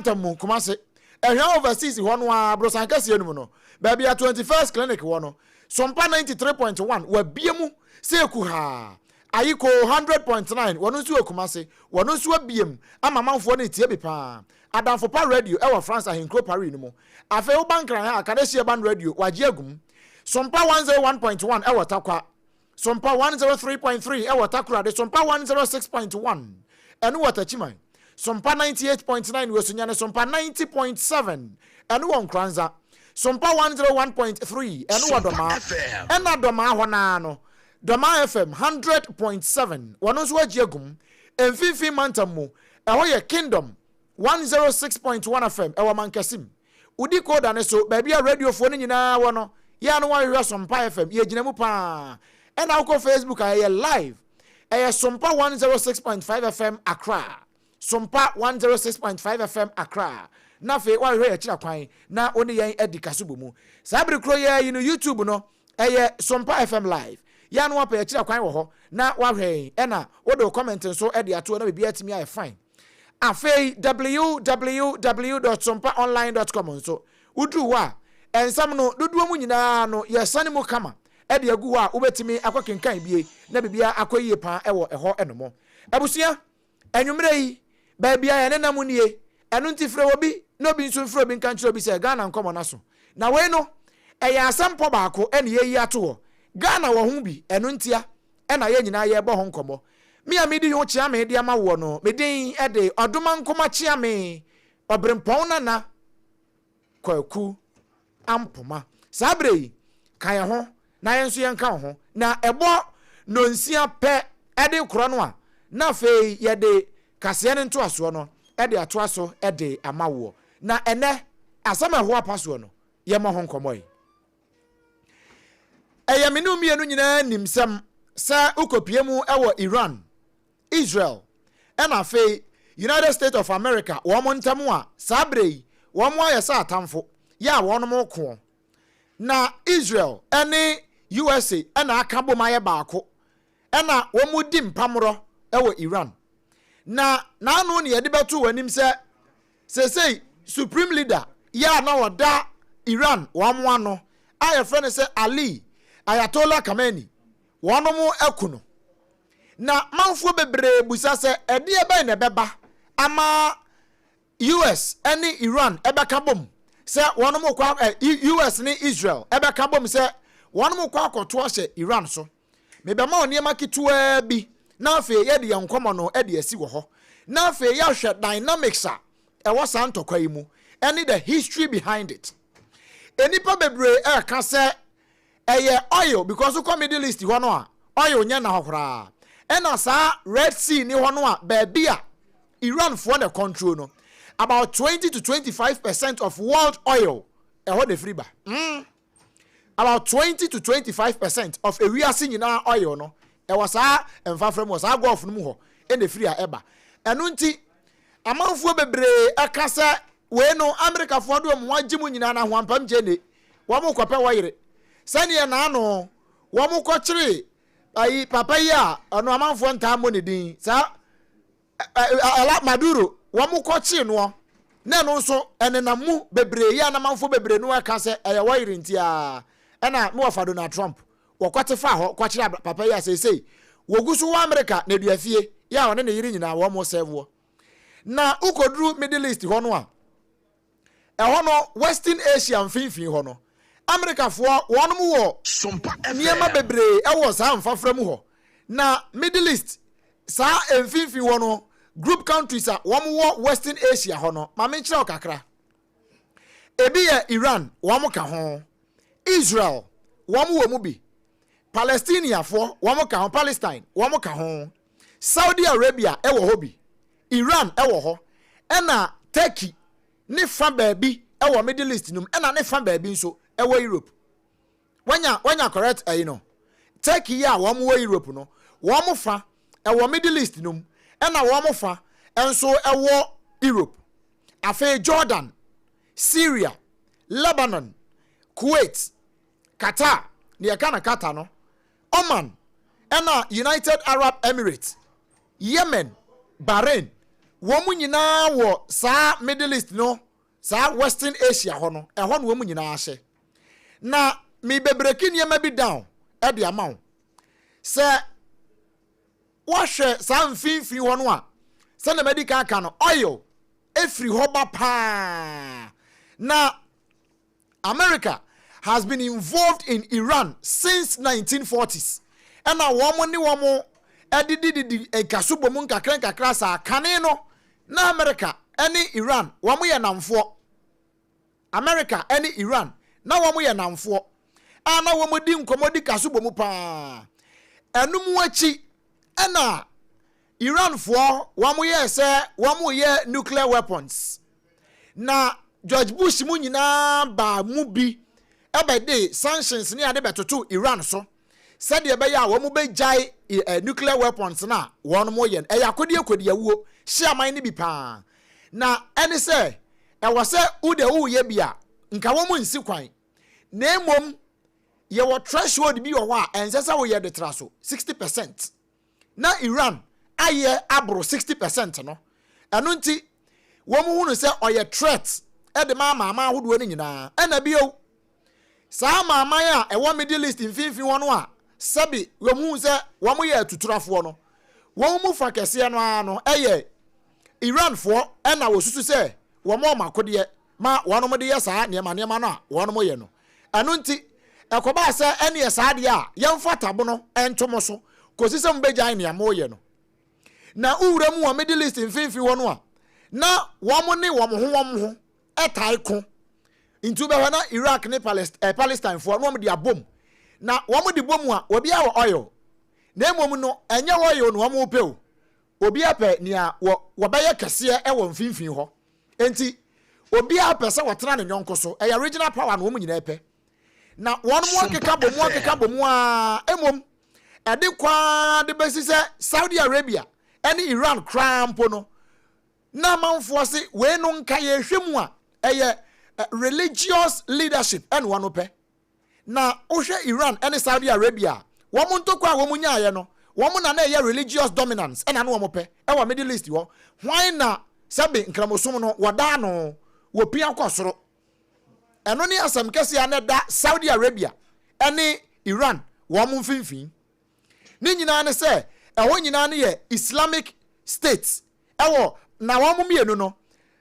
mantamu Kumase. Ehia overseas hono a brosan kase no no. Ba bia 21st clinic wono. Sompa 93.1 wa biemu se ku ha. Ayiko 100.9 wono nso Kumase. Wono nso abiem ama manfo na tie bi pa. Adamfo pa radio e wa France ahenkro Paris no mo. Afa wo bankran ha Akadesia ban radio waje agum. Sompa 101.1 e wa takwa. Sompa 103.3 e wa takura de Sompa 106.1 enu watachiman. Sompa 98.9 wosunyane Sompa 90.7 enu wonkranza. Sompa 101.3 enu wadoma. Ena doma hona no. Doma FM 100.7 wono so wajiegum. Emfifi mantamu eho ye Kingdom 106.1 FM ewa mankesim. Udi koda ne so baby a radio phone nyina wono. Ya no wa Sompa FM ye gina mu pa. Ena uko Facebook aye live. Aye Sompa 106.5 FM Accra. Sompa 106.5 FM Accra. Na fe wa hwe akira kwan na oni yen edi kasubo mu. Sabri kro ye no YouTube no aye Sompa FM live. Ya no apa akira kwan wo ho na wa hwe ena wo do comment so edi ato na bibia timi aye fine. Afei www.sompaonline.com so udu wa ensam no dudu mu nyina no yesane mu kama edi agu ho a ubetimi akwakenkan bie na bibia akoyie pa ewo eho enomo abusia enwumre yi ba bia ye nenam nie enu ntifre obi no bi nso mfre obi nkan kire obi se Ghana nkomo na so na we no eya asampo baako ene yeyi ato Ghana wo ho bi enu ntia ena ye nyina ye bo ho nkomo me a medi ho chia me de ama wo no medin ede odoma nkoma chia me obrempon na kwaku ampoma sabre kan ho na yenso yenka ho na ebo no nsia pe ede kro no a na fe yede kase ne nto aso no ede ato aso ede amawo na ene asama ho apaso no ye mo ho nkomoy eyaminu mienu nyina nimsam sa ukopiemu ewo Iran Israel and afe United States of America woman ntamu sabre womo ayesa atamfo ya wono mo ko na Israel ene USA ena akabo maye baako ena womu di mpamro ewo Iran na anu ne yede beto wanim se supreme leader ya na woda Iran womo ano aye friend se Ali Ayatollah Khamenei wono mo akuno na manfo bebre busa se ede ebe na beba ama US ene Iran ebeka bom se wono mo kwa US ni Israel ebeka bom se wono mo kwa akoto hye Iran so mebema oniema kitua bi na afi ye de yankomo no ede asi wo ho na afi ya hwe dynamics a ewo santokwa yi mu ene the history behind it enipa bebre ka se eye oil because ko Middle East ho no a oil nya na hokora ena sa Red Sea ni ho no a baby a Iran for the control no about 20 to 25% of world oil eho de free ba about 20 to 25% of ewiase nyina oil no ewo sa emfafrem was a golf no mu ho ene free a eba eno nti amanfo bebre aka sa we no America fo do mo wagimu nyina na ho ampam jene wo mo kope wo yire sane na ano wo mo ko kire ayi papa ya ono amanfo nta mo ne din sa ala Maduro wo mo ko chi no na no so enenamu bebre ya na amanfo bebre no aka se eye wo yire ntia ena me wafado na Trump wo kwate fa ho kwa kire papa ya sei wogusu wa America na duafie ya one ne yire nyina wo mo serve na ukoduru Middle East ho no a ho no Western Asia mfinfin ho no America fo wonu mu wo niema bebre e wo sa mfafra mu ho na Middle East sa mfinfin wo no group countries a wo mu wo Western Asia ho no ma me nkira okakra ebi ye Iran wo mu ka ho Israel wo mu bi Palestinian fo wo mu ka ho Palestine wo mu ka ho Saudi Arabia e wo ho bi Iran e wo ho ena Turkey ne fa baabi e wo Middle East num ena ne fa baabi nso e wo Europe wanya correct Turkey ya wo mu wo Europe no wo mu fa e wo Middle East num ena wo mu fa enso e wo Europe afa Jordan Syria Lebanon Kuwait Qatar ne kana Qatar no Oman ena United Arab Emirates Yemen Bahrain womu nyina wo sa Middle East no sa Western Asia ho no ehon womu nyina ahye na me bebreki niema bi down e de amawo se wahwe sa mfinfin ho no a se na medical aka no oil efri ho ba pa na America has been involved in Iran since 1940s and now woman ni womo edididi ekasubo mun kakra sa kane no na America any Iran womo ye namfo America any Iran na womo ye namfo ana womo di nkomodi kasubo mu pa enum achi ana Iran for womo ye se womo ye nuclear weapons na George Bush mu nyina ba mu bi ebede sanctions ni ade betoto Iran so said ye be ya wo mu be jai nuclear weapons na won mo ye e yakodi awuo hia man ni bi pa na ene se e wo se ude wu ye bia nka wo mu nsi kwan na emom ye wo threshold bi wo a ensesa wo ye de traso 60% na Iran aye abro 60% no eno nti wo mu hunu se oye threat e de mama ahodo ni nyina ena bio sa mama ya e wo Middle East mfinfin wono a sabi wo mu se wo mu ye tuturafo no wo mu fa kese no ano eye Iran fo ena wo susu se wo mo makode ma wono mo de ye sa niema no a wono mo ye no eno nti ekoba se ene ye sa de a yemfa tabo no entomo so kosi se mbeja niema mo ye no na uwura mu wo Middle East mfinfin wono a na wo mo ne wo mo ho etai ko into be na Iraq ne Palestine for no de abom na wo mo de bom a obi a oil na emom no enye oil no wo pe o obi ape nia wo be ye kese e wo mfinfin ho enti obi ape se wotena ne nyonko so e original power no wo nyina epe na won mo keka bom a emom e de kwa de besi se Saudi Arabia ene Iran crampo no na manfo se we no nka ye hwemu a eye religious leadership and one ope na ohwe Iran and Saudi Arabia womo ntokwa womo nyaaye no womo na ye religious dominance and anu womo pe e wa Middle East wo hwan na sabe nkramosom no wada no wo pia kwasoro eno ni asam kese ya da Saudi Arabia and Iran womo mfinfin ni nyina ne se ho nyina ne ye Islamic states ewo na womo mienu no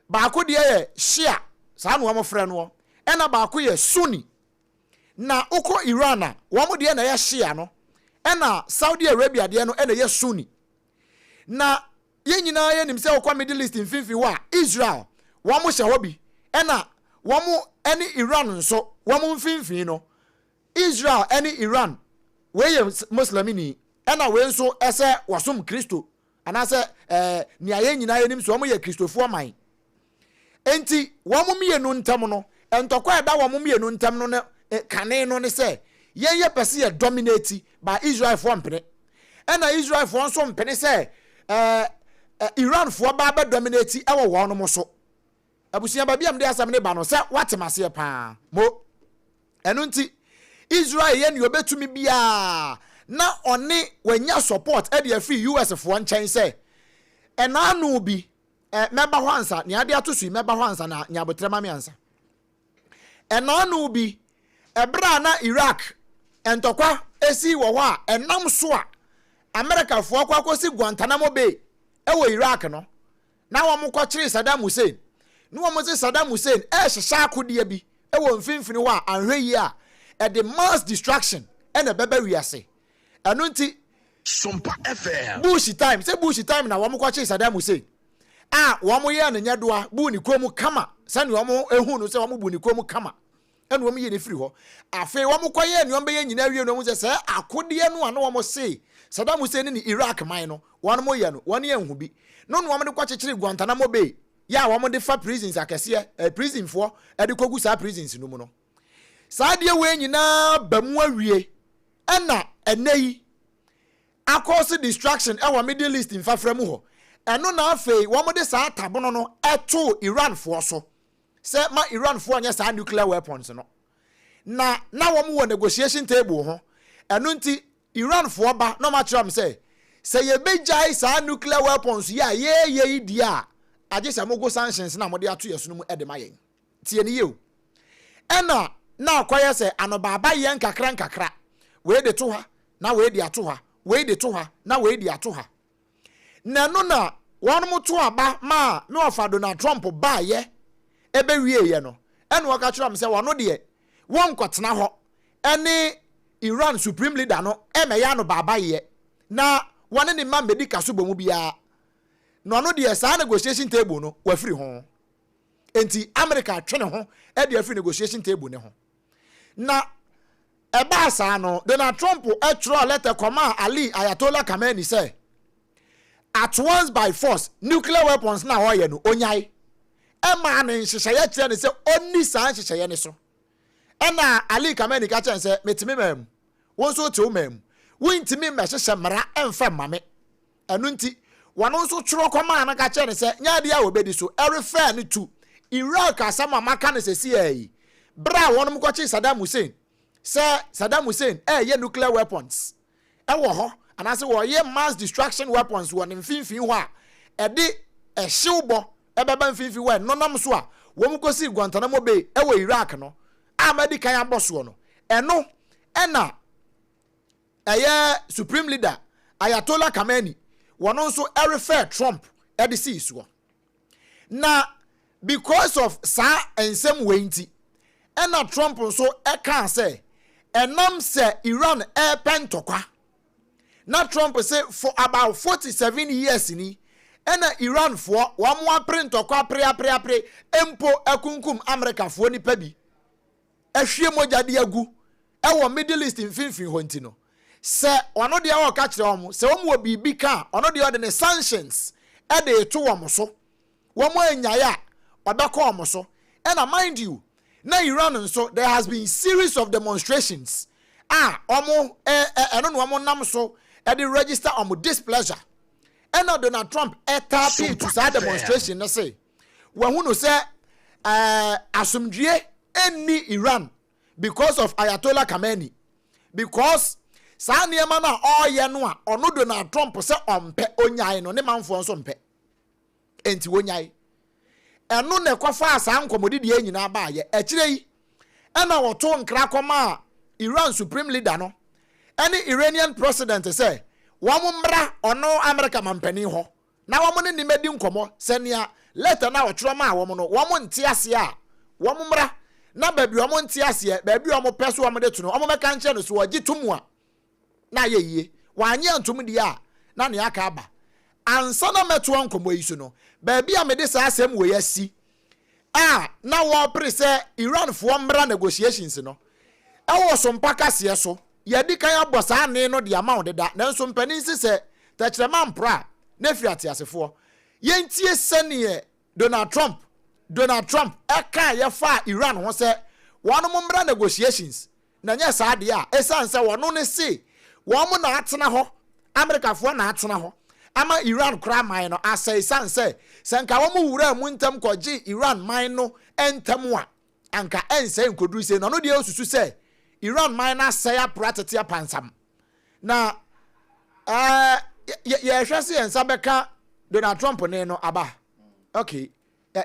baako de ye Shia sa no frɛ no ɛna baako ye Sunni na uko Iran a wɔn de na ye Shia no ɛna Saudi Arabia de no ɛna ye Sunni na ye nyina ye nim sɛ ukɔ Middle East mfinfi wa Israel wɔn hyɛ hɔ bi ɛna wɔn ɛne Iran nso wɔn mfinfi no Israel ɛne Iran we ye Muslimini ɛna we nso ɛsɛ wasom Kristo anase nia ye nyina ye nim so wɔn ye Kristofo man enti womo mienu ntam no entokwa da womo mienu ntam no kane no ne se ye pese ye dominate by Israel for mpene ena Israel for nso mpene se Iran for ba dominate e wo wono mo so abusia ba biam de asam ne ba no se watemase pa mo eno nti Israel ye ne obetumi bia na one wanya support e de free US for nchen se enanu bi meba ho ansa ne ade atosu meba ho ansa na nyabotrema me ansa enanu bi ebra na Iraq entokwa esi wo ho a enam so a America fo akwakosi Guantanamo Bay ewo Iraq no na wo mko kire Saddam Hussein no wo mze Saddam Hussein hyehya akode bi ewo mfimfini ho a anhwe yi a the mass destruction ene beba wiase eno nti SOMPA FM Bush time na wo mko kire Saddam Hussein womo ye na nyadoa bu ni komu kama sane womo ehu no se womo bu ni komu kama ene womo ye ne firi ho afi womo koye ne womo be nyina wie no womo se akode no ana womo se Saddam Hussein ni Iraq man no womo ye no woni ye hu bi no no womo de kwa kekere Guantanamo Bay ya womo de fa prisons akese prison fo e de kogu sa prisons no mu no sa de we nyina bamu awie ena eneyi akose distraction e wa Middle East mfafra mu ho eno na afei wo mo de sa tabono no eto Iran fo so se ma Iran fo anya sa nuclear weapons no na wo mo wo negotiation table ho eno nti Iran fo ba no ma kira me say say ye bejai sa nuclear weapons ya ye dia aje se mogo sanctions na mode ato yeso no mu edema yen tie ne ye ena na akoye se anobaba yen kakra we de to ha na we de ato ha we de to ha na we de ato ha na no na won mo to aba ma me ofa Donald Trump ba ye ebe wie ye no ena waka kira me se wono de won kwotena ho ene Iran supreme leader no emeya no baba ye na one ni man bedi kaso bomu bia no no de sa negotiation table no wafiri ho enti America twene ho e de afiri negotiation table ne ho na eba sa no Donald Trump throw letter command Ali Ayatollah Khamenei say at once by force nuclear weapons na ho ye no onyai e ma ne nhyehyeye kire ne say onni san nhyehyeye ne so ena Ali Khamenei ka chen say metimi mam won so te o mam wintimi mmehyehyɛ mara emfa mame enu nti wano nso tworo kɔma na ka kyɛ ne sɛ nya de a obedi so refer ne to Iraq asama maka ne sɛ si bra wonom kɔkye Saddam Hussein sɛ Saddam Hussein ye nuclear weapons wo ho anase wo ye mass destruction weapons wo ne mfimfin ho a ɛde ɛhyewbɔ ɛbɛba mfimfin wo nonam so a wo mu kosi Guantanamo Bay wo Iraq no amadi kan abɔso no ɛno ɛna supreme leader Ayatollah Khamenei wono nso refer Trump de see so na because of sa ensem wenti ena Trump nso can say enam say Iran pentokwa na Trump say for about 47 years ni ena Iran for wa mo print okwa pre empo akunkum America fo ni pa bi ahwie mogya de agu e Middle East mfimfin ho nti no se ono de a ka kire omo se omo obi bi ka ono de ode ne sanctions e de to omo so womo anyaye a odako omo so and mind you na Iran nso there has been series of demonstrations omo eno no omo nam so e de register omo displeasure and now Donald Trump tap to that demonstration na say we hu no say asumdue any Iran because of Ayatollah Khamenei because sa niema na oye no a ono Donald Trump se ompe onyai no ne manfo nso mpe enti wonyai eno ne kwafa asa nkomodidi enyina ba ye ekire yi ena woto nkra koma Iran supreme leader no any Iranian president say wamumra ono America mampani ho na wamu ne nimedi nkomo senia letter na wotro ma wamu no wamu nte ase a wamumra na baby wamu nte ase baby wamu peso wamu de to no wamu meka nche no so wagi tumu a na ye wanye antum dia na ne aka aba ansa na meto ankomo yi so no baabi a me de sa asem we yasi na wo pre se Iran fo mbra negotiations no ewo so mpaka se so ye di kan abosa ne no de amount da na nso mpani nsi se tachrema mpra na fiate asefo ye ntie sene Donald Trump eka ye fa Iran ho se wono mbra negotiations na nya sa de a esan se wono ne se womo na atena ho America fo na atena ho ama Iran kra man no asai sanse senka womo wura mu ntam koje Iran man no entam a anka ense nkoduru se no de osusu se Iran man na asai apratete apansam na ye hwese ensa beka Donald Trump ne no aba okay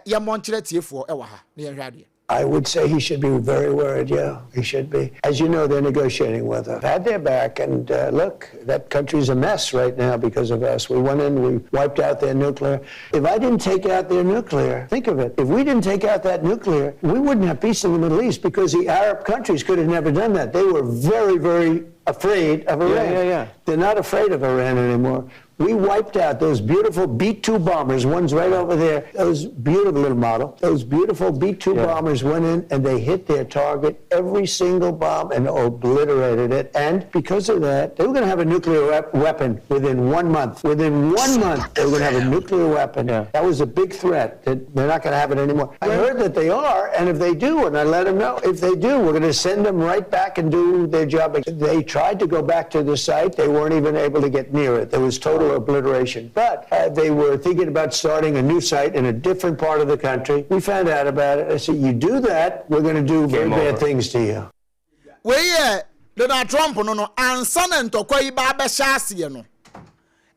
ye monchire tiefo e wa ha na ye hwade I would say he should be very worried, yeah, he should be. As you know, they're negotiating with us. Had their back, and look, that country's a mess right now because of us. We went in, we wiped out their nuclear. If I didn't take out their nuclear, think of it, if we didn't take out that nuclear, we wouldn't have peace in the Middle East because the Arab countries could have never done that. They were very, very afraid of Iran. Yeah. They're not afraid of Iran anymore. We wiped out those beautiful B-2 bombers. One's right over there. Those beautiful little model. Those beautiful B-2 bombers went in and they hit their target, every single bomb, and obliterated it. And because of that, they were going to have a nuclear weapon within 1 month. Within 1 month, they were going to have a nuclear weapon. Yeah. That was a big threat. That they're not going to have it anymore. I heard that they are, and if they do, and I let them know, if they do, we're going to send them right back and do their job. They tried to go back to the site. They weren't even able to get near it. There was total obliteration. But they were thinking about starting a new site in a different part of the country. We found out about it. I said, you do that, we're going to do very bad things to you. Donald Trump no ansa na ntokwa yi ba be hyase no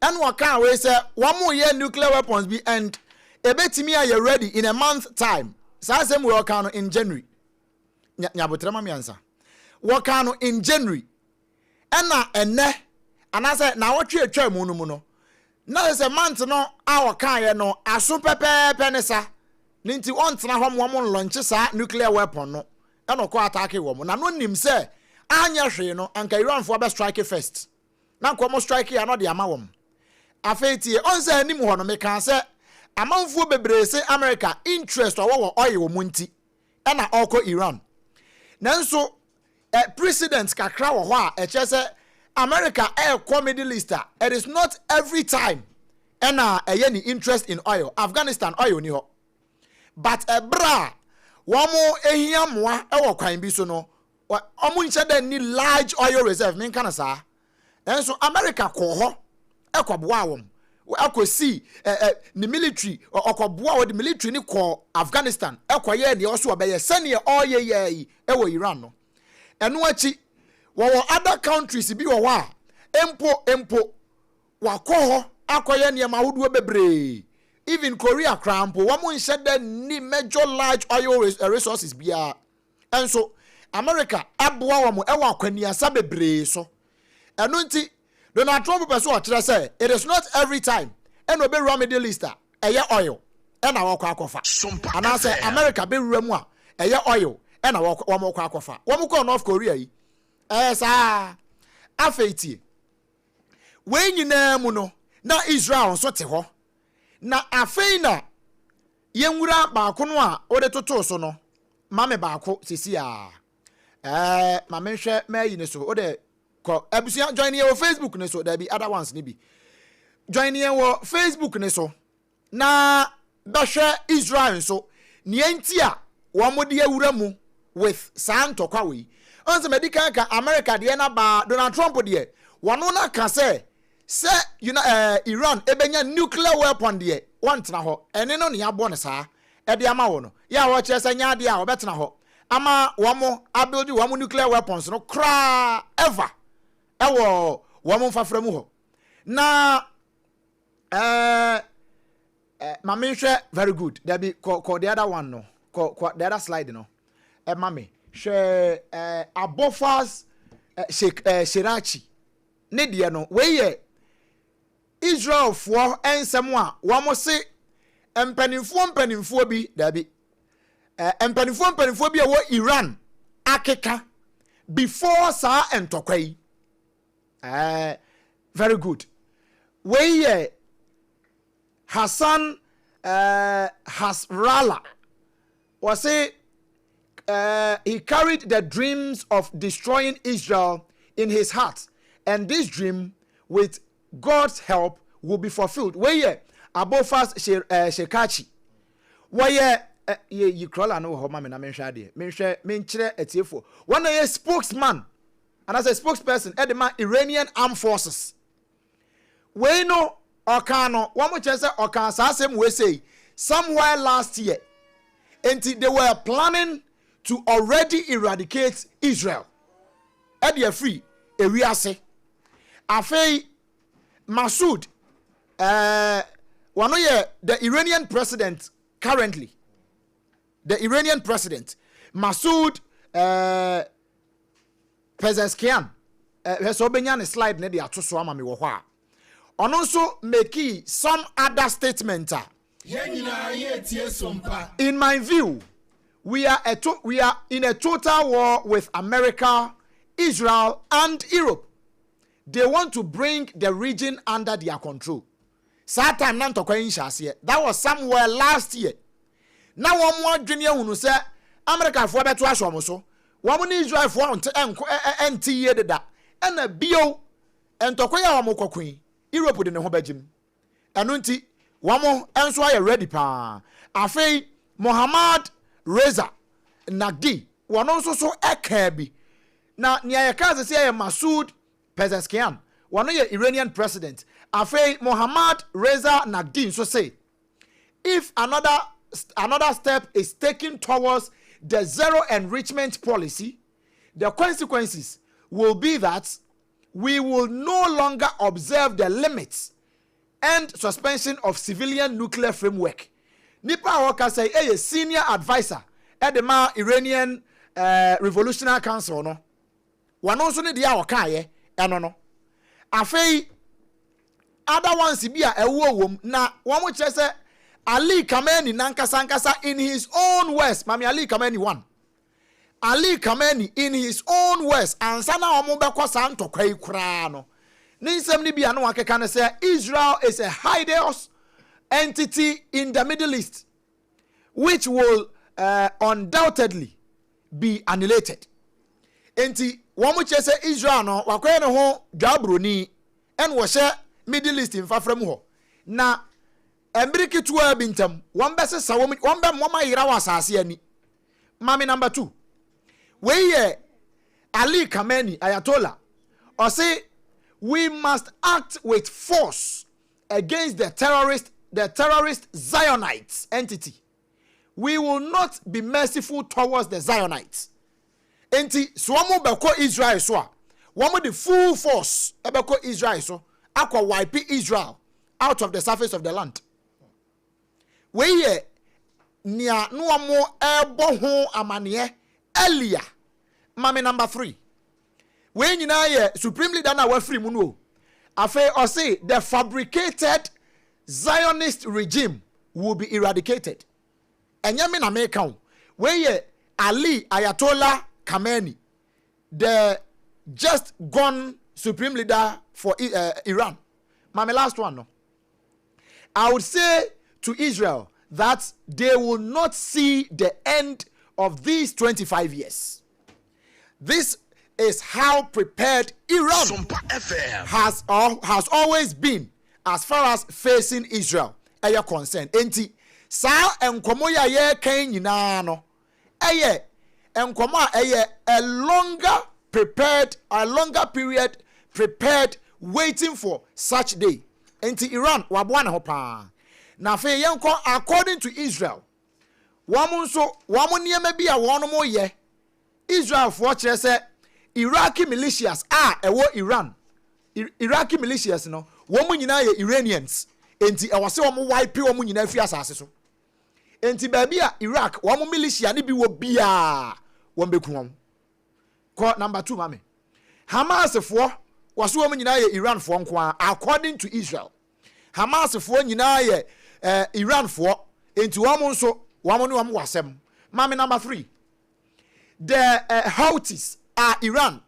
and waka we say one more year nuclear weapons be and ebetimi are ready in a month time. Sa asem we waka no in January. Nyabotrema mi ansa. Waka no in January. Ena enne anase na wotwe atwa mu no mu no. Na se month no a waka ye no aso pepepe ne sa. Ninti ontena ho mo launch sa nuclear weapon no. Eno ko attack wo mo. Na no nim se anya hwe no anka Iran fo be strike first. Na ko mo strike ya no de ama wo mo. Afetie onse anim ho no me kan se amanfo bebre se America interest wo oil wo nti e na oko Iran nanso president kakra wo ho a eche se America Middle East. It is not every time e na any interest in oil. Afghanistan oil ni ho but bra wo mo ehia moa e wo kwan bi so no omo nche da ni large oil reserve men kana sa nanso America ko ho ekoboa wom akosi ni military okoboa wo the military ni ko Afghanistan ekoye ne oso obeye sane oye ye ewo Iran no eno achi wo other countries bi wo a empo wakoho akoye ne ma hodo bebre even Korea crampo wo mo nhye ni major large oil resources bia enso America aboa wo mo ewo akwaniasa bebre so eno nti Donald Trump person say it is not every time and obe run Middle East eye oil and na wako akofa and I say America be remu a eye oil and na wako akofa wo mo ko North Korea yi sa afeiti we nyina mu no na Israel so te ho na afei na yenwura ba ko no a ode toto so no mame ba ko sisi a mame hwe mayi ne so ode ebusia join here on Facebook ne so there be other ones ni bi join here on Facebook ne so na bahwe Israel so nienti a wo mode awura mu with santokwa we onse medical ka America de na ba Donald Trump de wono na ka se Iran ebenya nuclear weapon de wantena ho ene no ne abo ne saa e de ama wo no ya wo kire se nya de a obetena ho ama wo mo abuild wo mo nuclear weapons no kra ever ewo wo mo fafra mu ho na mame hwe very good there be call the other one no call the other slide no mame hwe abofas shirachi ne de no we ye Israel for ensem a wo mo se empanimfo bi there be empanimfo bi a wo Iran akeka before sa entokwai very good. We Hassan Hasrallah was say he carried the dreams of destroying Israel in his heart, and this dream, with God's help, will be fulfilled. We Abofas Shekachi. We you crawl and no home na menhwade menhwere etiefo one a spokesman and as a spokesperson at the Iranian armed forces we know okano one mo chese okan sasem we say somewhere last year until they were planning to already eradicate Israel at the free ewiase afei Masoud one year the Iranian president currently the Iranian president, Masoud Pezeshkian, so benyan slide ne de atoso ama me wo ho a. Ono nso make some other statement. In my view, we are in a total war with America, Israel, and Europe. They want to bring the region under their control. That was somewhere last year. Now one more junior who say America for better to show so. One Israel for NT year that and a bio and Tokoya Moko Queen. Europe in the Hobejim. And unti one more answer ready pa. Afei Mohammad Reza Nagdi one also so a Kirby. Now near Kaza say Masoud Pezeshkian, one of your Iranian president. Afei Mohammad Reza Nagdi so say if another step is taken towards the zero enrichment policy, the consequences will be that we will no longer observe the limits end suspension of civilian nuclear framework. Nipa waka say a senior advisor at the Iranian Revolutionary Council no. Wano so ne dia waka ye eno no. Afei other ones bi a ewo wom na wo mo kire say Ali Khamenei nankasa in his own words. Mami Ali Khamenei one. Ali Khamenei in his own words ansa na omo bekọ sa ntokwa yi kura no. Ninsem ni bia no wakeka ne say Israel is a hideous entity in the Middle East which will undoubtedly be annihilated. Enti wo mo che say Israel no wakoye ne ho dwabroni en wo hye Middle East in fafrem ho. Na America tuwa bintam one bese sa one be moma yira wa asase ani. Mami number 2. We Ali Khamenei Ayatollah or say we must act with force against the terrorist Zionites entity. We will not be merciful towards the Zionites. Enti swamu beko Israel so one the full force beko Israel so akwa wipe Israel out of the surface of the land. We nia no mo ebo ho amane earlier. Mame number 3. We nyina ye supreme leader na wafri mu no. Afa or say the fabricated Zionist regime will be eradicated. Enya me na me kan. We Ali Ayatollah Khamenei, the just gone supreme leader for Iran. My last one no. I would say to Israel that they will not see the end of these 25 years. This is how prepared Iran has always been as far as facing Israel. Aya concern. Enti sa enkomo ya ye kan nyina no. Eye enkomo a longer period prepared waiting for such day. Enti Iran wabwana ho pa. Na fe yenko according to Israel. Wamun niema bi a wono mo ye. Israel for kire say Iraqi militias ewo Iran. Iraqi militias no, womu nyina ye Iranians. Enti ewase womu wipe womu nyina fi asase so. Enti baabi a Iraq womu militia ni bi wo bia wombeku wom. Ko number 2 mame. Hamas for waso womu nyina ye Iran for nko according to Israel. Hamas for nyina ye Iran for enti womu nso womu ni womu wasem. Mame number 3. The Houthis are Iran.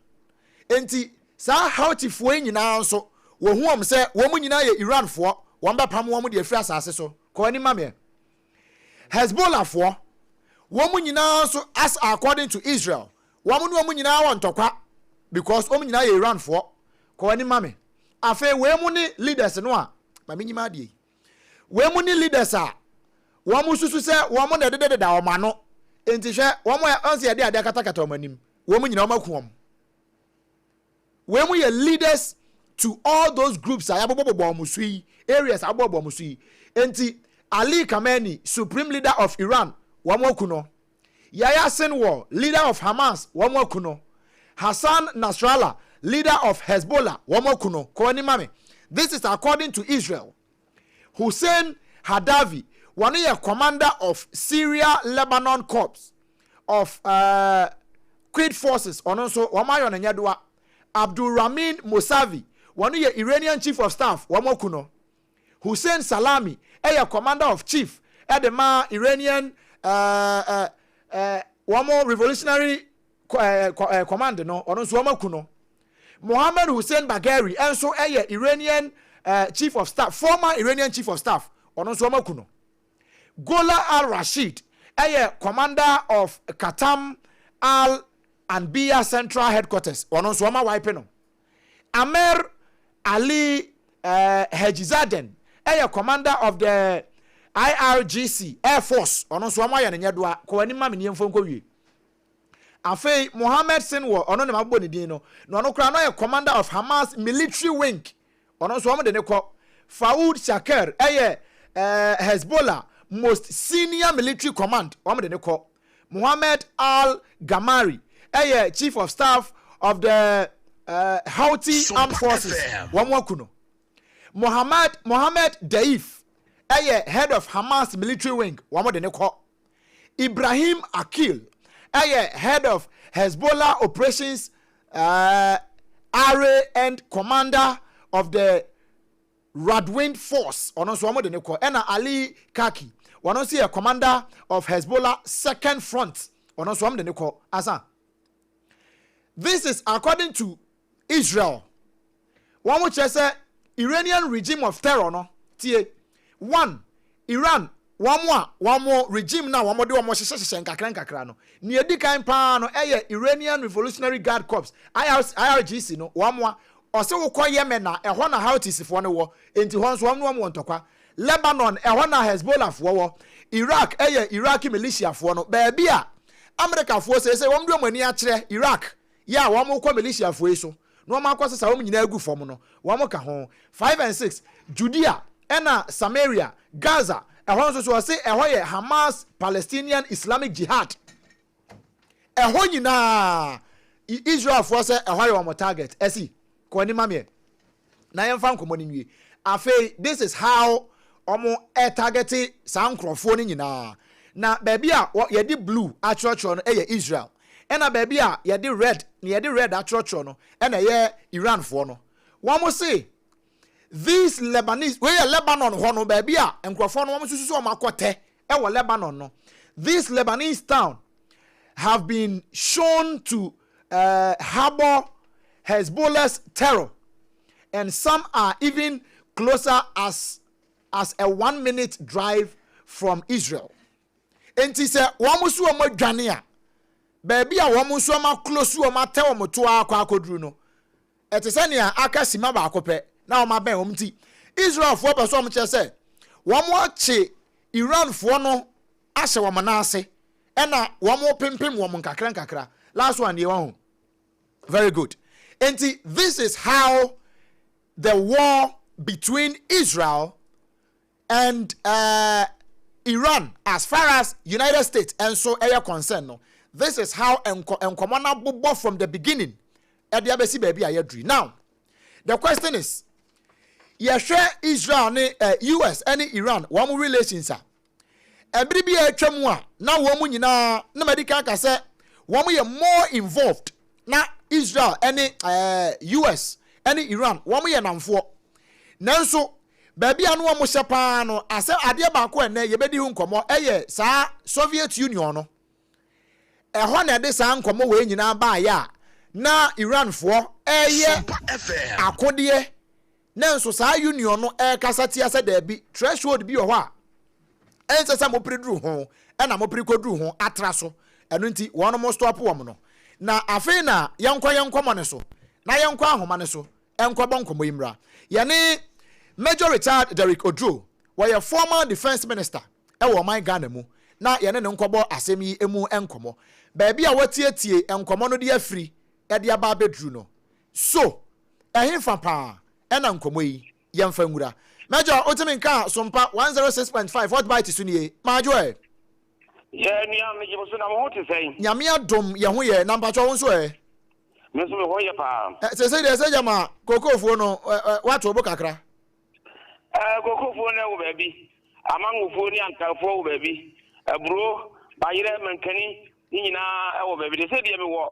Enti sa Houthi fo nyina nso wo hu om se wo mu nyina ye Iran fo wo mba pam wo mu de afri asase so ko ni mame. Hezbollah fo wo mu nyina nso as according to Israel wo mu nyina won tokwa because wo mu nyina ye Iran fo ko ni mame. Afa we mu ni leaders no a mame nyima de we mu ni leaders a wo mu susu se wo mu de da wo ma no. Enti hwe wo mo onse ade katakata omanim wo mu nyina wo makuom we mu ye leaders to all those groups ayabobobo musui areas abobo musui. Enti Ali Khamenei, supreme leader of Iran, wo mo kuno. Yahya Sinwar, leader of Hamas, wo mo kuno. Hassan Nasrallah, leader of Hezbollah, wo mo kuno. Ko ni mame. This is according to Israel. Hussein Hadavi, one year commander of Syria Lebanon Corps of Quds forces also wamayo na nyadwa. Abdul Rahman Mousavi, one year Iranian chief of staff wamokuno. Hussein Salami, a commander of chief at the Iranian wamo revolutionary command no also wamokuno. Mohammed Hussein Bagheri also a Iranian chief of staff, former Iranian chief of staff also wamokuno. Gola al-Rashid, a commander of Katam al-Anbiya Central Headquarters, Onoswama Waipeno. Amer Ali Hejizaden, a commander of the IRGC Air Force, Onoswama Yanadua, Koanima Minium Fonkowi. Afe Mohammed Sinwar, Ononama Bonidino, Nonokrano, a commander of Hamas military wing, Onoswama de Neko, Faoud Shakir, a Hezbollah most senior military command Muhammad al-Gamari, chief of staff of the Houthi armed forces. Mohammed Daif head of Hamas military wing wamo de ne ko. Ibrahim Akil head of Hezbollah operations area and commander of the Radwind force ono so wamo de ne ko. Ena Ali Kaki one see a commander of Hezbollah second front ono so wamo de ne ko. Asa this is according to Israel. One which say Iranian regime of terror no tie one Iran one more regime now one more do one more kakra no ne edi kan pa no Iranian Revolutionary Guard Corps IRGC no one more ose wo kɔ Yemen na ɛhɔ na Houthis fo no wo enti hɔ nso wɔn no ntɔkwa Lebanon ɛhɔ na Hezbollah fo wo Iraq Iraqi militia fo no baabi a America fo say wɔn do wɔn ani akyerɛ Iraq ya wɔn kɔ militia fo yi so no ma kwase sa wɔn nyina agu fam no wɔn ka ho 5 and 6 Judea ena Samaria Gaza ɛhɔ nso so say ɛhɔ yɛ Hamas Palestinian Islamic Jihad ɛhɔ nyina Israel for say ɛhɔ yɛ wɔn target ɛsi ko ni mamie na yɛn fa nkomo ni nwie afei this is how wɔn target sa nkrɔfo ni nyina na baabi a yɛde blue atwerɛtwerɛ no ɛyɛ Israel ena baabi a yɛde red atwerɛtwerɛ no ɛna ɛyɛ Iran for no wɔn say these Lebanese we Lebanon hɔ no baabi a nkrɔfo no wɔn susu wɔn akɔtɛ ɛwɔ Lebanon no this Lebanese town have been shown to harbor Hezbollah's terror and some are even closer as a 1 minute drive from Israel. Enti se wɔn so wɔn adwane a baabi a wɔn so wɔn close wɔn atɛ wɔn to akɔ akɔduru no ɛte sɛ nea aka sima baako pɛ na wɔn abɛn wɔn ti Israel foɔ pɛ so wɔn kyerɛ sɛ wɔn akye Iran foɔ no ahyɛ wɔn nan ase ɛna wɔn pimpim wɔn nkakra last one yɛ wɔn very good. Enti this is how the war between Israel and Iran as far as United States and so are concerned no this is how enkomana bobo from the beginning e dia besi baby ayedri. Now the question is yehwe Israel ne US and Iran one relations a ebiri bi atwam a na wo mu nyina na medical ka se wo mu ye more involved na Israel and US and Iran wo mu ye namfo nanso baabi anu wo hye pa no ase ade ba ko ene ye bedi hu nkomo eye sa Soviet Union no ehɔ na de sa nkomo we nyina ba ya na Iran fo eye akode nanso sa Union no kasati ase da bi threshold bi wɔ hɔ a ense sa mo preduru ho na mo prekoduru ho atra so eno nti wɔn mo stop wɔm no na afei na yenkɔ mo ne so na yenkɔ ahoma ne so enkɔ bɔ nkomo imra yene Major Richard Derrick Odro was a former defense minister ewo man Ghana mu na yene ne nkɔbɔ asɛm yi emu enkomo baabi a watietie enkomo no de afiri e de aba bedru no so ehemfa pa ena nkomo yi yemfa nwura Major otimi nka SOMPA 106.5 what bite sunie majo ye ni am je so na mo hote sei nyame adom ye ho ye na mpacho won so me so me ho ye pa se de se jama kokofuo no wato bo kakra Gokofo na wo baabi amangofo ni ankafo wo baabi aburo bayire mankani ni nyina wo baabi de se de me wo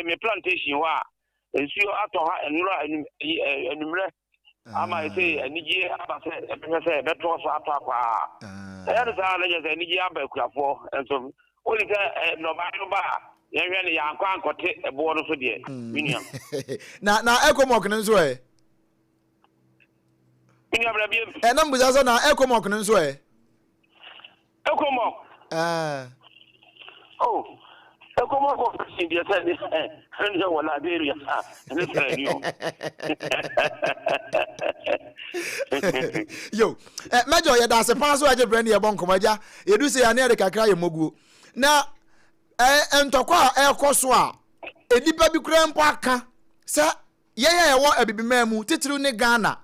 me plantation ho a ensuo atɔ ha enura enumre ama se anigi aba se beto so atɔ akwa de sa na je se anigi aba kuafo enso oli ka no ba yɛhwɛ ne yankɔ ankote ebo no so de miniam na ekomok ne nso na mbuza so na ekomok ne nso ekomok oh ekomok ko si dia sa ni nje wala beria ne trenio yo Major ya da se pan so aje brand ye bon komaja yedu se ya ne de kakra ye moguo na entokwa ekoso a enipa bi kura mpo aka se ye wo abibima mu titiru ne Ghana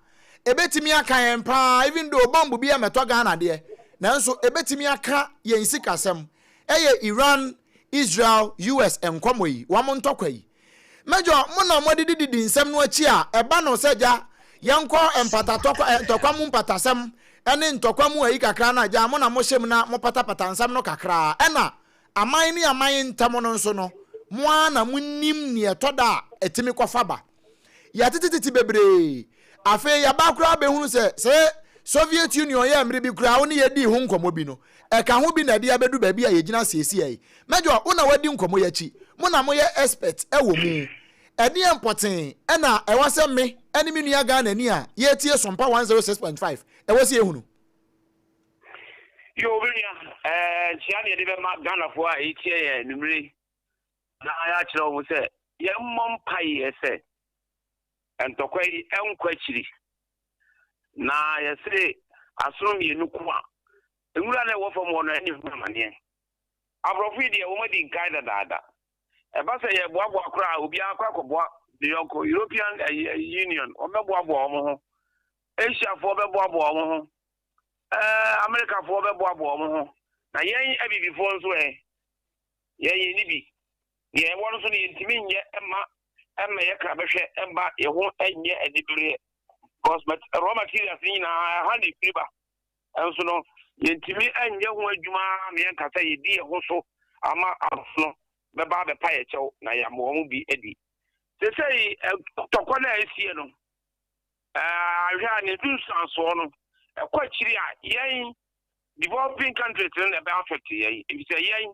ebetimi aka yempa even though bomb bi emeto Ghana de nanso ebetimi aka yen sikasem eye Iran Israel US enkomo yi wo mo ntokwa yi Major mo na mo didi nsem no achi a eba no seja yanko empata tokwa mu mpatasem ene ntokwa mu ayi kakra na ja mo na mo hyem na mo patapata nsam no kakra ena aman ni aman ntam no nso no mo ana munnim ne etoda etimi kwafaba ya tititi bebre afi ya ba kra be hunu se Soviet Union ya mri bi kra woni ye di hu nkomo bi no e ka ho bi na dia bedu ba bi a ye gina sesi ai mejo una wadi nkomo ya chi mo na mo ye expert e wo mu eni empoten e na e wase me eni mi nua ga na ni a ye tie SOMPA 106.5 e wase ehunu yo binya chia ne de be ma Ghana fo a e tie ye numre na ya kire wo se ye mmom pai ese entokwai enkwachiri na yese asoro mienu kwa enwura na wo fam wono eni mane abrofo ide wo madi nkai dada e ba se ye boabo akra obi akwa koboa the European Union o meboabo omo ho Asia fo beboabo omo ho America fo beboabo omo ho na yen abibi fo nso yen ni bi ye wono so ne ntimi nye emma ye kra behwe emba ye ho enye edibire cosmet raw materials ni na handi fiber enso no yentimi enye ho adwuma me nkasa ye di ho so ama afno beba be pa ye chew na ya mo mu bi edi se sei tokwa na esie no ahwa ne du sanso no ekwa chiri a yen developing countries na be affect yen e bi se yen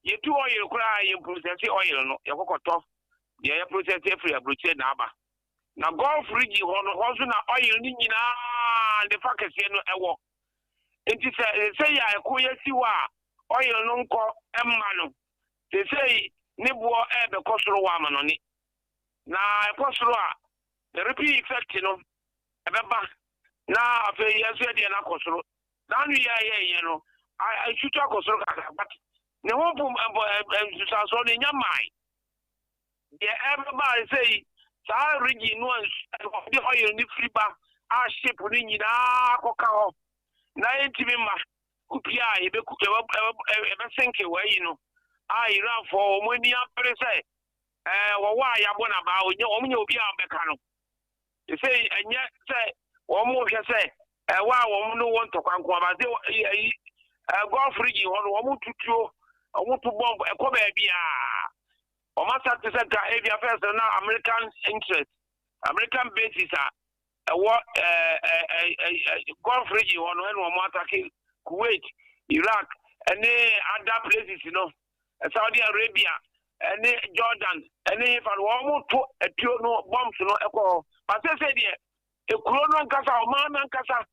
ye tu oil kura ye process oil no ye kokoto ye process free abroche na aba na Gulf region hono na oil ni nyina de fakese no ewo enti say ya ekoye siwa oil no nko emma no say ne bo be kosoro wa ma no ni na kosoro a the repeat effect no ebeba na afi yeso de na kosoro na nu ya no I shoot kosoro ka but ne ho bu so ne nyamai the everybody say sa region no the oil ni free ba a ship ni nyina koka ho na entimi ma kupia ebe senke wa yi no a Iran for money apre say wo wa ya bona ba onye obi a beka no say enye say wo mo hwe say wa wo no won to kwanko ba say Gulf region ho wo mo tutuo wo to bomb e ko ba bia o ma sa tse ka e bia first na American interest American bases what Gulf region on when we attack Kuwait, Iraq, and other places, Saudi Arabia, and Jordan, and if I want to a no bombs, no echo. But I said, a Kurono Casa, man, Casa,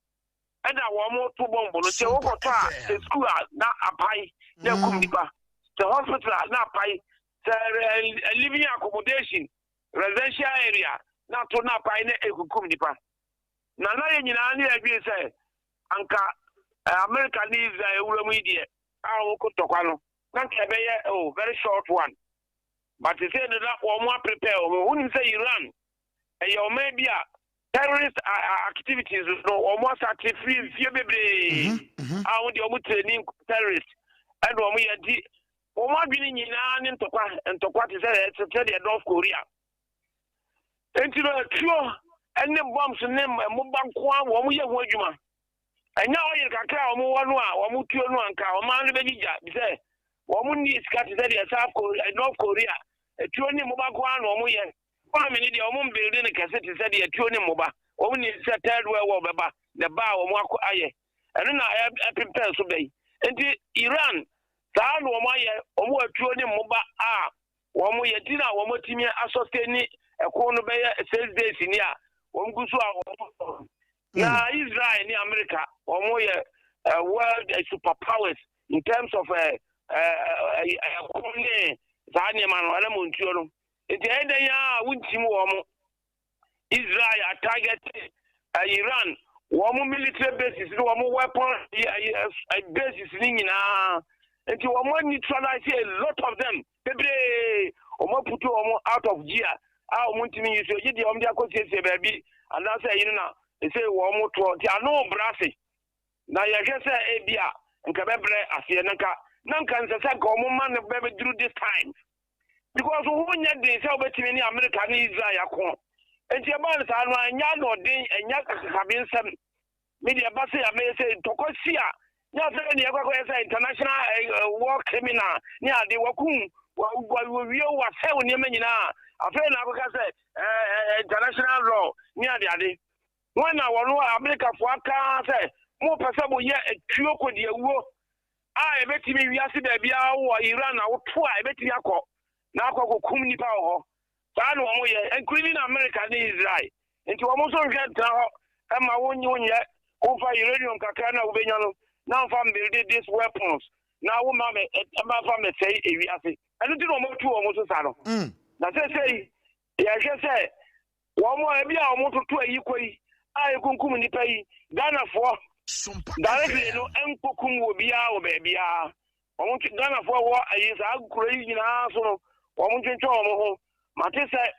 and I want more to bomb. So, what the school not a pie, no kumdiba, the hospital not pie, the living accommodation, residential area, not to not pie, a kumdiba. Na na nyina ni agree say anka America needs a media a ko tokwa no nanka be very short one but they say that we more prepare we say Iran e yo maybe terrorist activities no almost at free bebre how they almost training terrorists and we yadi o ma bi ni nyina ni ntokwa te say the North Korea entino tro ene bombs ne mo bankwa wo mo ye ho adwuma enya oil kakra wo mo wono a wo mo tuo no anka wo man be gija bi say wo mo ni sika te say South Korea North Korea tuo ni mo bankwa no wo mo ye kwa me ni de wo mo build ne kase te say tuo ni mo ba wo mo ni say third world wo beba the ba wo mo aye eno na prepare so bei enti Iran sa no wo mo aye wo mo tuo ni mo ba a wo mo ye dina wo mo timi asustain ni eko no be 6 days ni a Gusu na Israel ni America world superpowers in terms of Israel target Iran military bases weapon bases neutralize a lot of them put out of gear muntimi use ye de omdia kwesiesie baabi and say na say wo moto ti ano brase na ye hwese e bia nka bebre ase nanka nsesa ka omo man be through this time because who nya dey say obetimi ni America ni Israel yakon enti eba nsa no anya no den anya kasabe nsam media ba say say tokosia nya say ne yakwa say international war criminal ni ade wakum wie wa say oni manyina afa na akwa say international law ni ade wana wono America fo aka say mo pese bo ye atuo kodi awuo a ebetimi wiase da bia wo Iran a wo to a ebetimi akọ na akọ kokum nipa ho saa no mo ye including America and Israel enti wo mo so hwe tra ho e ma wonye over uranium kakra na ubenya no na mfa build these weapons na wo ma me fa me say ewiase eno ti no mo tu wo mo so sa no na say ya hwe say wo mo e bia wo mo tutu ayi koi a ekunkum nipa yi Ghana fo directly no enkokum wo bia wo ba bia wo mo Ghana fo wo ayi sa aguro yi nyina so no wo mo twentwe wo mo ho mate say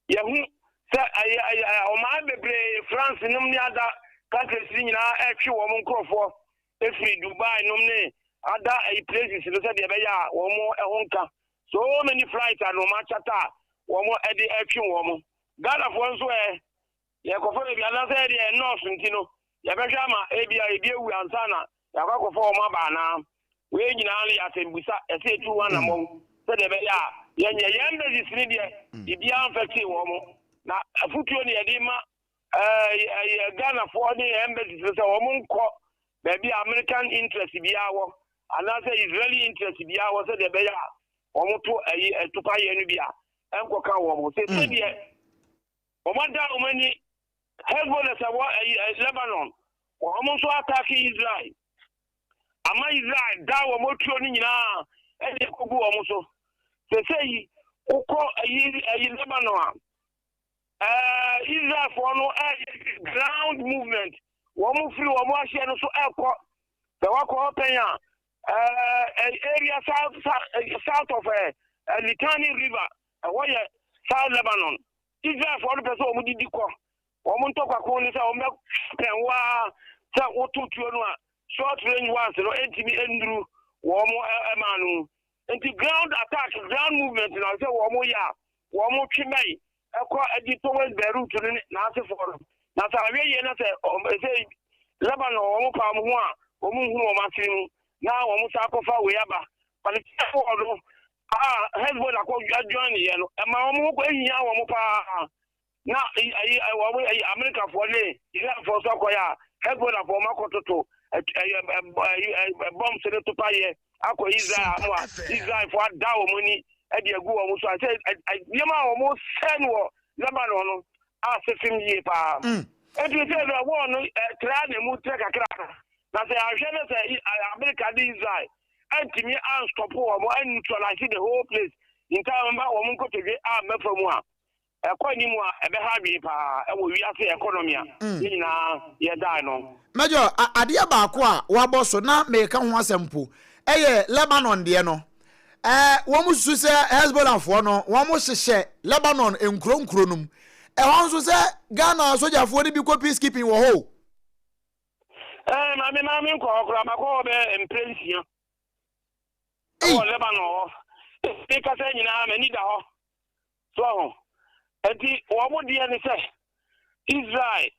ye hu say ayi o ma bebre France nim ni ada countries nyina etwe wo mo nkrofo efri Dubai nom ne ada places no say de be ya wo mo ehonka so many flights and no ma chata wo mo e de etwe wo mo Ghana fo nso ye kofo be ala say de nurse ntino ye be hwa ma ebia ewu ansana ya kwakofo wo ma ba na we nyina ali atembusa ese tu wana mo say de be ya ye yembe disini de bia amfekti wo mo na afutuo ne ye de ma Ghana for the embassy so won ko baby American interest bia wo ana say Israeli interest bia wo say de be ya won to tupa ye no bia enko ka wo mo say de o manda o mani Hezbollah sa wo Lebanon o mo so attack Israel ama Israel da wo mo tuo ni nyina e de ko gu wo mo so say ukọ Lebanon Israel for no ground movement. Womu free womu ashia no so eko. The wako openya area south of Litani River. Why South Lebanon. Israel for the person womu didi ko. Womu ntokwa ko ni sa womu penwa sa wotutu no short range ones no entimi endru womu emanu. Enti ground attack, ground movement na say womu ya womu twimai eko edi towards Beirut na ase for na sa we ye na say Lebanon wo pa mo ho a wo mu hu wo masiri na wo mu sa kofa we aba but for do Hezbollah ko join ye no e ma wo mu ko ehia wo mu pa na wo America for le Israel for so ko ya Hezbollah for makototo bomb se to pa ye akọ Israel for da wo muni e de agu wo so say yema wo mo sen wo Lebanon no asefim ye pa e de say the war no tra na mu tra kakra na say ahwe na say America di Israel antimi an stop wo mo an neutralize the whole place in time ba wo mo ko tege mefamu a ekọ ni mu a ebe ha bi pa e wo wi ase economy a nyina ye dai no Major ade ba ko a wa boso na me ka ho asempo eye Lebanon de no wo mu su se Hezbollah fo no wo mu hyehyɛ Lebanon enkuro num ho nso se Ghana soja fo ni bi ko peacekeeping wo ho ma me nko okra ba ko be emprensia o Lebanon e ka se nyina ma ni da ho so ho enti wo mu de ni se Israel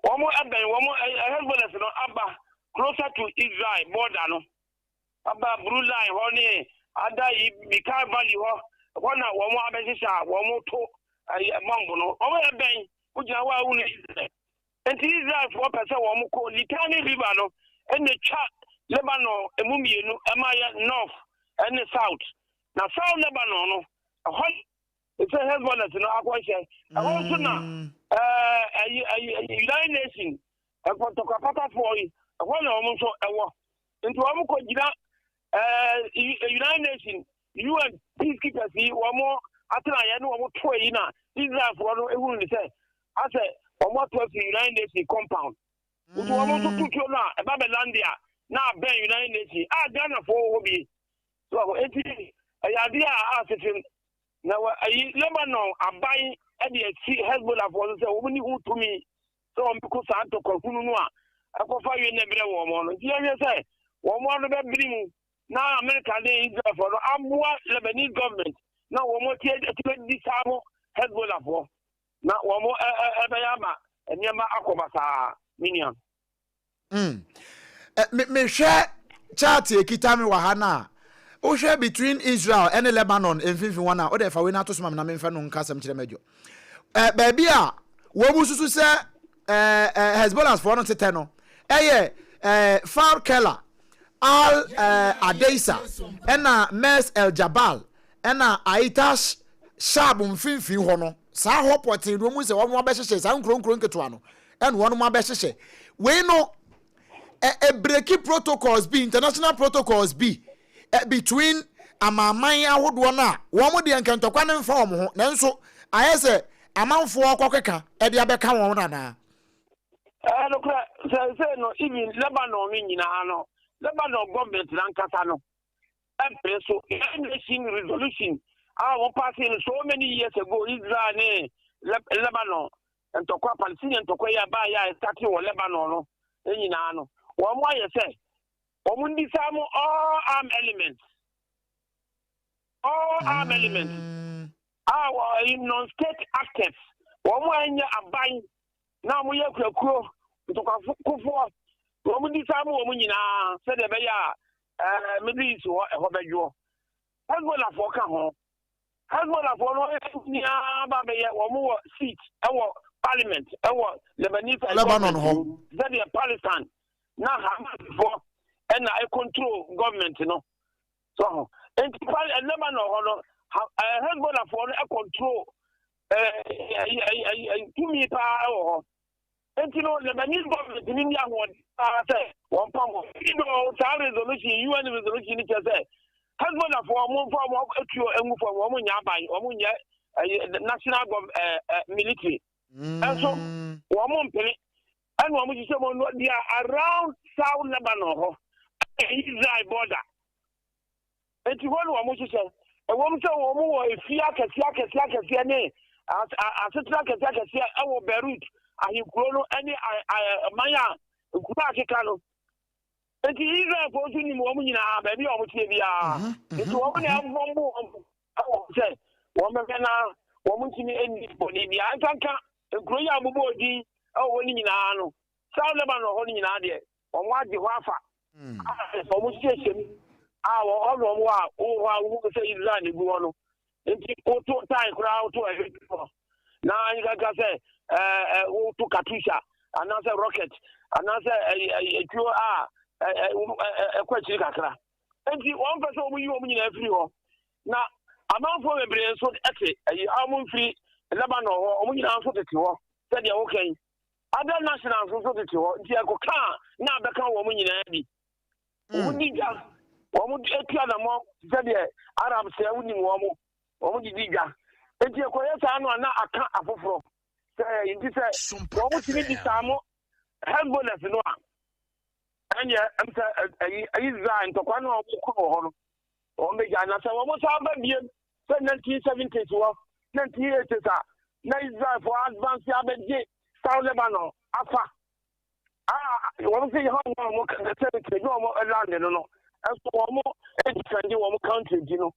wo mu aban wo mu Hezbollah no aba closer to Israel border no aba blue line ho ni ada Bika Valley ho wana wo mo abesisa wo mo to mambo no o we ben ujina wa wu ni enti Israel for person wo mo ko Litani River no ene twa Lebanon emumienu emaya north ene south na South Lebanon no ho it's a Hezbollah no akwahye ho so na United Nations pata for ho na wo mo so ewo enti wo mo ko gina United Nations UN peacekeepers wo mo atena ye no wo to yi na Israel for no ehun ni say ase wo mo to United Nations compound wo mo to tutu na e ba Belandia na ben United Nations Ghana for wo bi so enti ayade a asefim na Lebanon abai e de Hezbollah for say wo ni hu tumi so wo ko sa to kokunu no a akofa wi na bere wo mo no ti ye say wo mo no be biri na America dey Israel for no amwa Lebanese government na wo mo tie disabo Hezbollah for na wɔn ɛbɛyɛ ama nneɛma akɔba saa minion. mehwɛ chart ekita me wɔ ha na wohwɛ between Israel and Lebanon mfimfini wɔn a wode fa we na to soma me na memfa no nka asɛm kyerɛ madwo baabi a wɔn mu susu sɛ Hezbollah for no tete no ɛyɛ Far Kela Al Adeisa ɛna Mes El Jabal ɛna Aitash Shab mfimfini hɔ no saa hɔ pɔte no mu sɛ wɔn abɛhyehyɛ saa nkuro nketewa no ɛna wɔn mu abɛhyehyɛ we no breaky protocols be international protocols be between amaman ahodoɔ no a wɔn de nkentɔkwa ne mfa wɔn ho nanso ayɛ sɛ amanfoɔ kɔkeka ɛde abɛka wɔn nana nokora sɛ no even Lebanon nyinaa no Lebanon government nankasa no ɛmpere so nation resolution wɔn pass in so many years ago Israel ne Lebanon ntɔkwa Palestinian ntɔkwa yi aba ya start wɔ Lebanon no nyinaa no wɔn ayɛ sɛ wɔn ndi saa mo all arm elements non-state actors wɔn anya aban na wɔn yɛ kurakuro ntɔkwafoɔ wɔn ndi saa mo wɔn nyinaa sɛdeɛ ɛbɛyɛ a Middle East hɔ ɛhɔ bɛdwo Hezbollah foɔ ka ho Hezbollah foɔ no nyinaa ba bɛyɛ wɔn wɔ seat ɛwɔ parliament ɛwɔ Lebanon hɔ sɛdeɛ Palestine na Hamas foɔ ɛna control government no so enti Lebanon hɔ no Hezbollah foɔ no control tumi paa ɛwɔ hɔ enti no Lebanese government ni ni ahoɔ sɛ wɔn pam hɔ saa resolution UN resolution ni kyerɛ sɛ Hezbollah foɔ wɔn fa wɔn atuo engu fɔ wɔn nya aban wɔn nya national military ɛnso wɔn mpene ɛna wɔn hyehyɛ wɔn no they are around South Lebanon hɔ Israel border enti hɔ no wɔn hyehyɛ wɔn sɛ wɔn wɔ efie akɛseɛ ne asetena akɛseɛ ɛwɔ Beirut ahekuro no ɛne amanya nkuro akeka no enti Israel fo nso nim wɔn nyinaa baabi a wɔn tie biara enti wɔn na ɛbɔn bo ɛwɔ sɛ wɔn bɛbɛ na wɔn ntumi ɛni bɔnne bi ankanka nkuro yi abobɔ odin ɛwɔ hɔ nyinaa no South Lebanon hɔ nyinaa deɛ wɔn agye hɔ afa wɔn hyehyɛ mu wɔn a wɔn sɛ Israel ne gu hɔ no nti woto tan koraa woto ɛhwɛ na nkaka sɛ woto katusha anaasɛ rocket anaasɛ etuo ɛkɔ akyiri kakra nti wɔn fɛ sɛ wɔn yi wɔn nyinaa firi hɔ na amanfoɔ bebree nso ɛte wɔn mfiri Lebanon hɔ wɔn nyinaa nso tete hɔ sɛdeɛ wɔkɛn other nationals nso tete hɔ nti ɛkɔka na abɛka wɔn nyinaa bi wɔn di dwa wɔn etua na mo sɛdeɛ Arab sɛ wɔn nim wɔn di dwa nti ɛkɔyɛ saa no a na aka afoforɔ sɛ nti sɛ wɔn ti di saa mo Hezbollah no a ɛnyɛ ɛmsɛ Israel ntɔkwa no a wɔn kɔ hɔ no wɔn bɛgya na sɛ wɔn saa ba biem sɛ 1970s wɔ 1980s a na Israel for advance abɛgye South Lebanon afa wɔn sɛ yɛ hɔ wɔn territory no wɔn land no no ɛnso wɔn defend wɔn country di no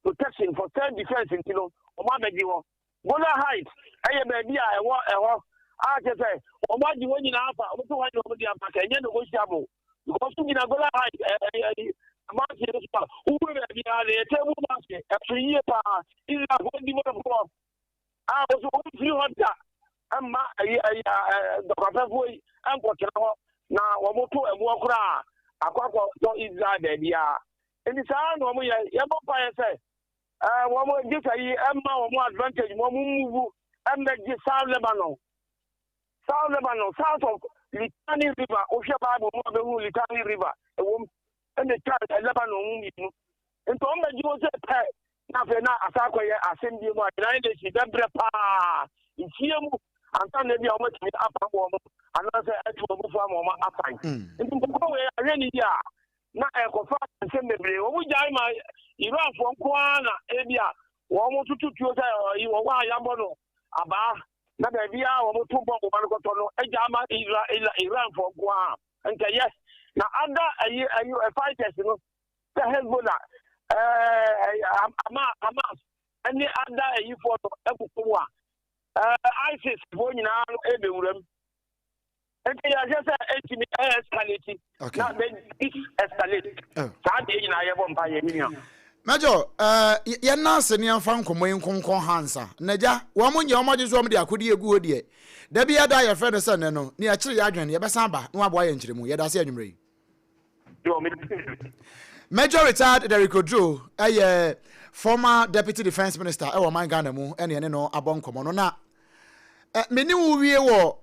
protection for self defense nti no wɔn abɛgye hɔ Golan Heights ɛyɛ baabi a ɛwɔ ɛhɔ kyɛ sɛ wɔn agye wɔn nyinaa afa wɔn sɛ wɔn agye wɔn de afa kɛ ɛnyɛ negotiable because wɔn nyinaa Golan Heights amansi no so a wɔn baabi a na yɛtɛ mu mansi ɛfiri yie paa Israel wɔn di wɔn fɔ wɔn so wɔn firi hɔ da ɛmma dɔkɔfɛfoɔ yi ɛnkɔtena hɔ na wɔn to ɛboɔ koraa akɔkɔ tɔ Israel baabi a nti saa na wɔn yɛ yɛbɔ pa yɛ sɛ wɔn gye sɛ yi ɛmma wɔn advantage wɔn move ɛmmɛgye South Lebanon south of Litani River ohwɛ Bible mu abɛhu Litani River ɛwɔ mu ɛna twa Lebanon mu mmienu nti wɔn bɛgye wɔn sɛ pɛ na afei na asakɔyɛ asɛm bi mu a United Nations bɛbrɛ paa ntie mu ansa na bi a wɔn atumi apam wɔn anaasɛ ɛtu wɔn fo ama wɔn afan nti nkɔkɔ wɔ yɛ ahwɛ ne yi a na ɛkɔfa nsɛm bebree wɔn gyae ma Iranfoɔ nko ara na ebi a wɔn tututuo sɛ wɔn a yabɔ no abaa na baabi a wɔn to bɔ wɔn anokɔtɔ no agya ama Iranfoɔ nko ara nkɛyɛ na ada fighters no sɛ Hezbollah Hamas ɛne ada ayifoɔ no ɛkoko mu a ISIS bo nyina ebe wuram enti ya je say etimi escalate na be escalate sa de nyina ye bo mpa ye minia Major ye na se ne amfa nkomo nkonkon hansa naja wo mo nye o maje so mo de akodi egu odie da bia da ye friend se ne no ne ya kire ya adwen ye besan ba no abo ye nkiremu ye da se anwumre Major retired Derrick Odro former deputy defense minister e man Ghana mu ene ne no abonkomo no na meni wo wie wo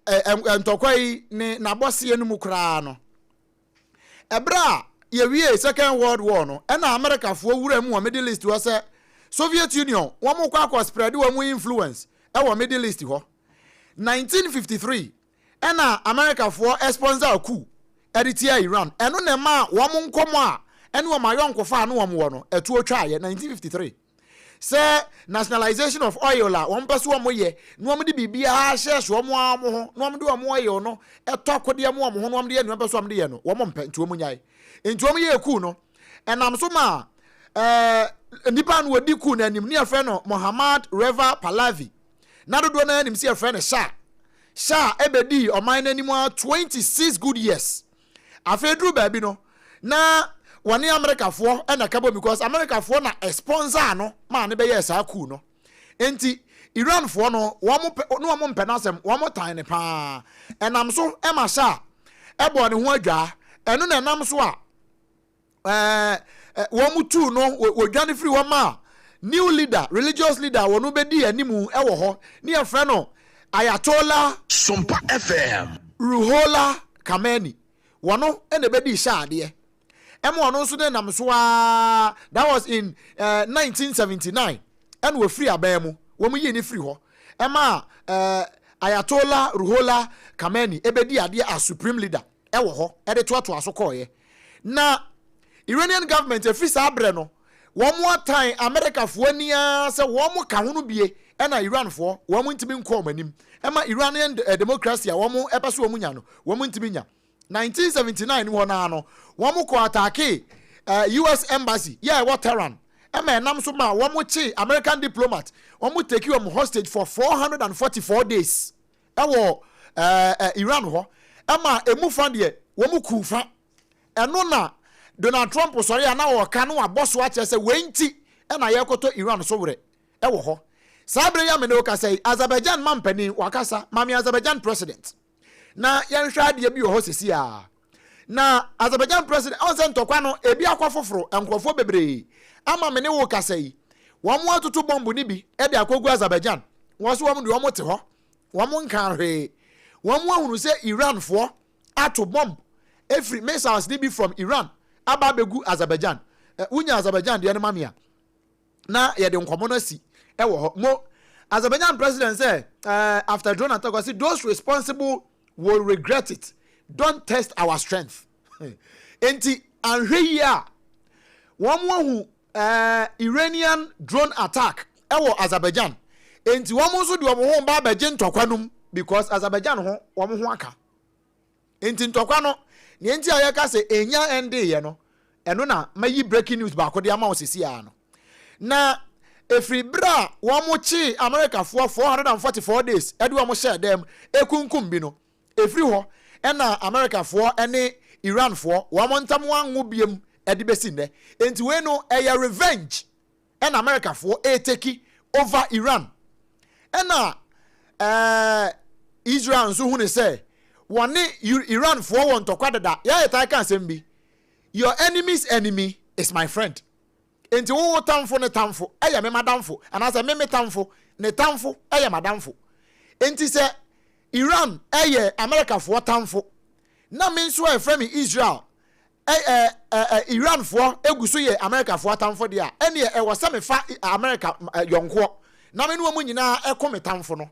ntokwai ne na bose enu mu kra no ebra ye wie second world war no na America fo wura mu Middle East wo se Soviet Union wo mo kwa spread wo mu influence e wo Middle East ho 1953 na America fo sponsor coup editia Iran eno ne ma wo mo nkomo a ene wo ma yonkofa no wo mo no etu otwa ye 1953 say nationalization of oil la won peso wo ye no mo de bibia share so mo amo ho no mo de wo oil no etokode mo ho no mo de no peso mo de ye no wo mo mpe ntu mo nyai ntu mo ye ku no enam so ma nipa no wadi ku na anim ne afre no Muhammad Reza Pahlavi na dodo na anim se afre no Shah ebedi oman na anim 26 good years afedru ba bi no na wani America fo na kabo because America fo na sponsor no ma ne be yes aku no enti Iran fo no wo mo mpe na asem wo mo tan ne pa enam so e ma sha e bo ne ho adwa eno na enam so a wo mo tu no wo dwane free wo ma new leader religious leader wo no be di animu e wo ho ne e fre no Ayatollah SOMPA FM Ruhollah Khomeini wono e na be di sha ade no so de nam so that was in 1979 and we free abemu wo mu yi ni free ho Ayatollah Ruhollah Khomeini ebedi ade as supreme leader e wo ho e de to aso koye na Iranian government e free sa abre no wo mu atan America fo ania se wo mu ka ho no bie e na Iran fo wo mu ntimi nko manim Iranian democracy a wo mu e peso wo mu nya no wo mu ntimi nya 1979 wo na no wo mu ko attack US embassy what Tehran enam so ma wo mu chi American diplomat wo mu take you hostage for 444 days wo Iran ho emu fan de wo mu ku fa eno na Donald Trump sorry na wo ka no aboso a chese wenti na yekoto Iran so wure wo ho sabre ya me no ka say Azerbaijan mampani wakasa mami Azerbaijan president na yanhwa de bi ho sisi a na Azerbaijan president on sent tokwa no ebi akwafoforo enkrofo bebre ama me ne wo ka say wo mo atutu bombu ni bi e de akogu Azerbaijan wo so wo mo de wo mo te ho wo mo nkan hwe wo mo ahunu se Iran fo ato bomb every missiles ni bi from Iran aba begu Azerbaijan unya Azerbaijan de ne mamia na ye de nkomo no si e wo ho mo Azerbaijan president say after drone attack say those responsible will regret it. Don't test our strength. Enti anhweya wamwa Iranian drone attack ewo Azerbaijan. Enti wamwo so de wamwo ho ba baje ntokwanum because Azerbaijan ho wamwo ho aka. Enti ntokwa no ne enti ayaka se enya ende ye no eno na mayi breaking news ba ko de ama osisi ya no. Na efri bra wamwo chi America for 444 days edu wamwo share dem ekunkum bi no efri ho ena America for ene Iran for wamontam wanwo biem edi besi ne enti we no eya revenge ena America for take over Iran ena Israel so hu ne say woni Iran for won tokwa dada ya eta kan sembi your enemy's enemy is my friend enti wo tamfo ne tamfo eya me madamfo anasa me tamfo ne tamfo eya madamfo enti se Iran America for tamfo na me nso e frame Israel Iran for eguso ye America for tamfo de a ene e wose me fa America yonko na me no mu nyina ekome tamfo no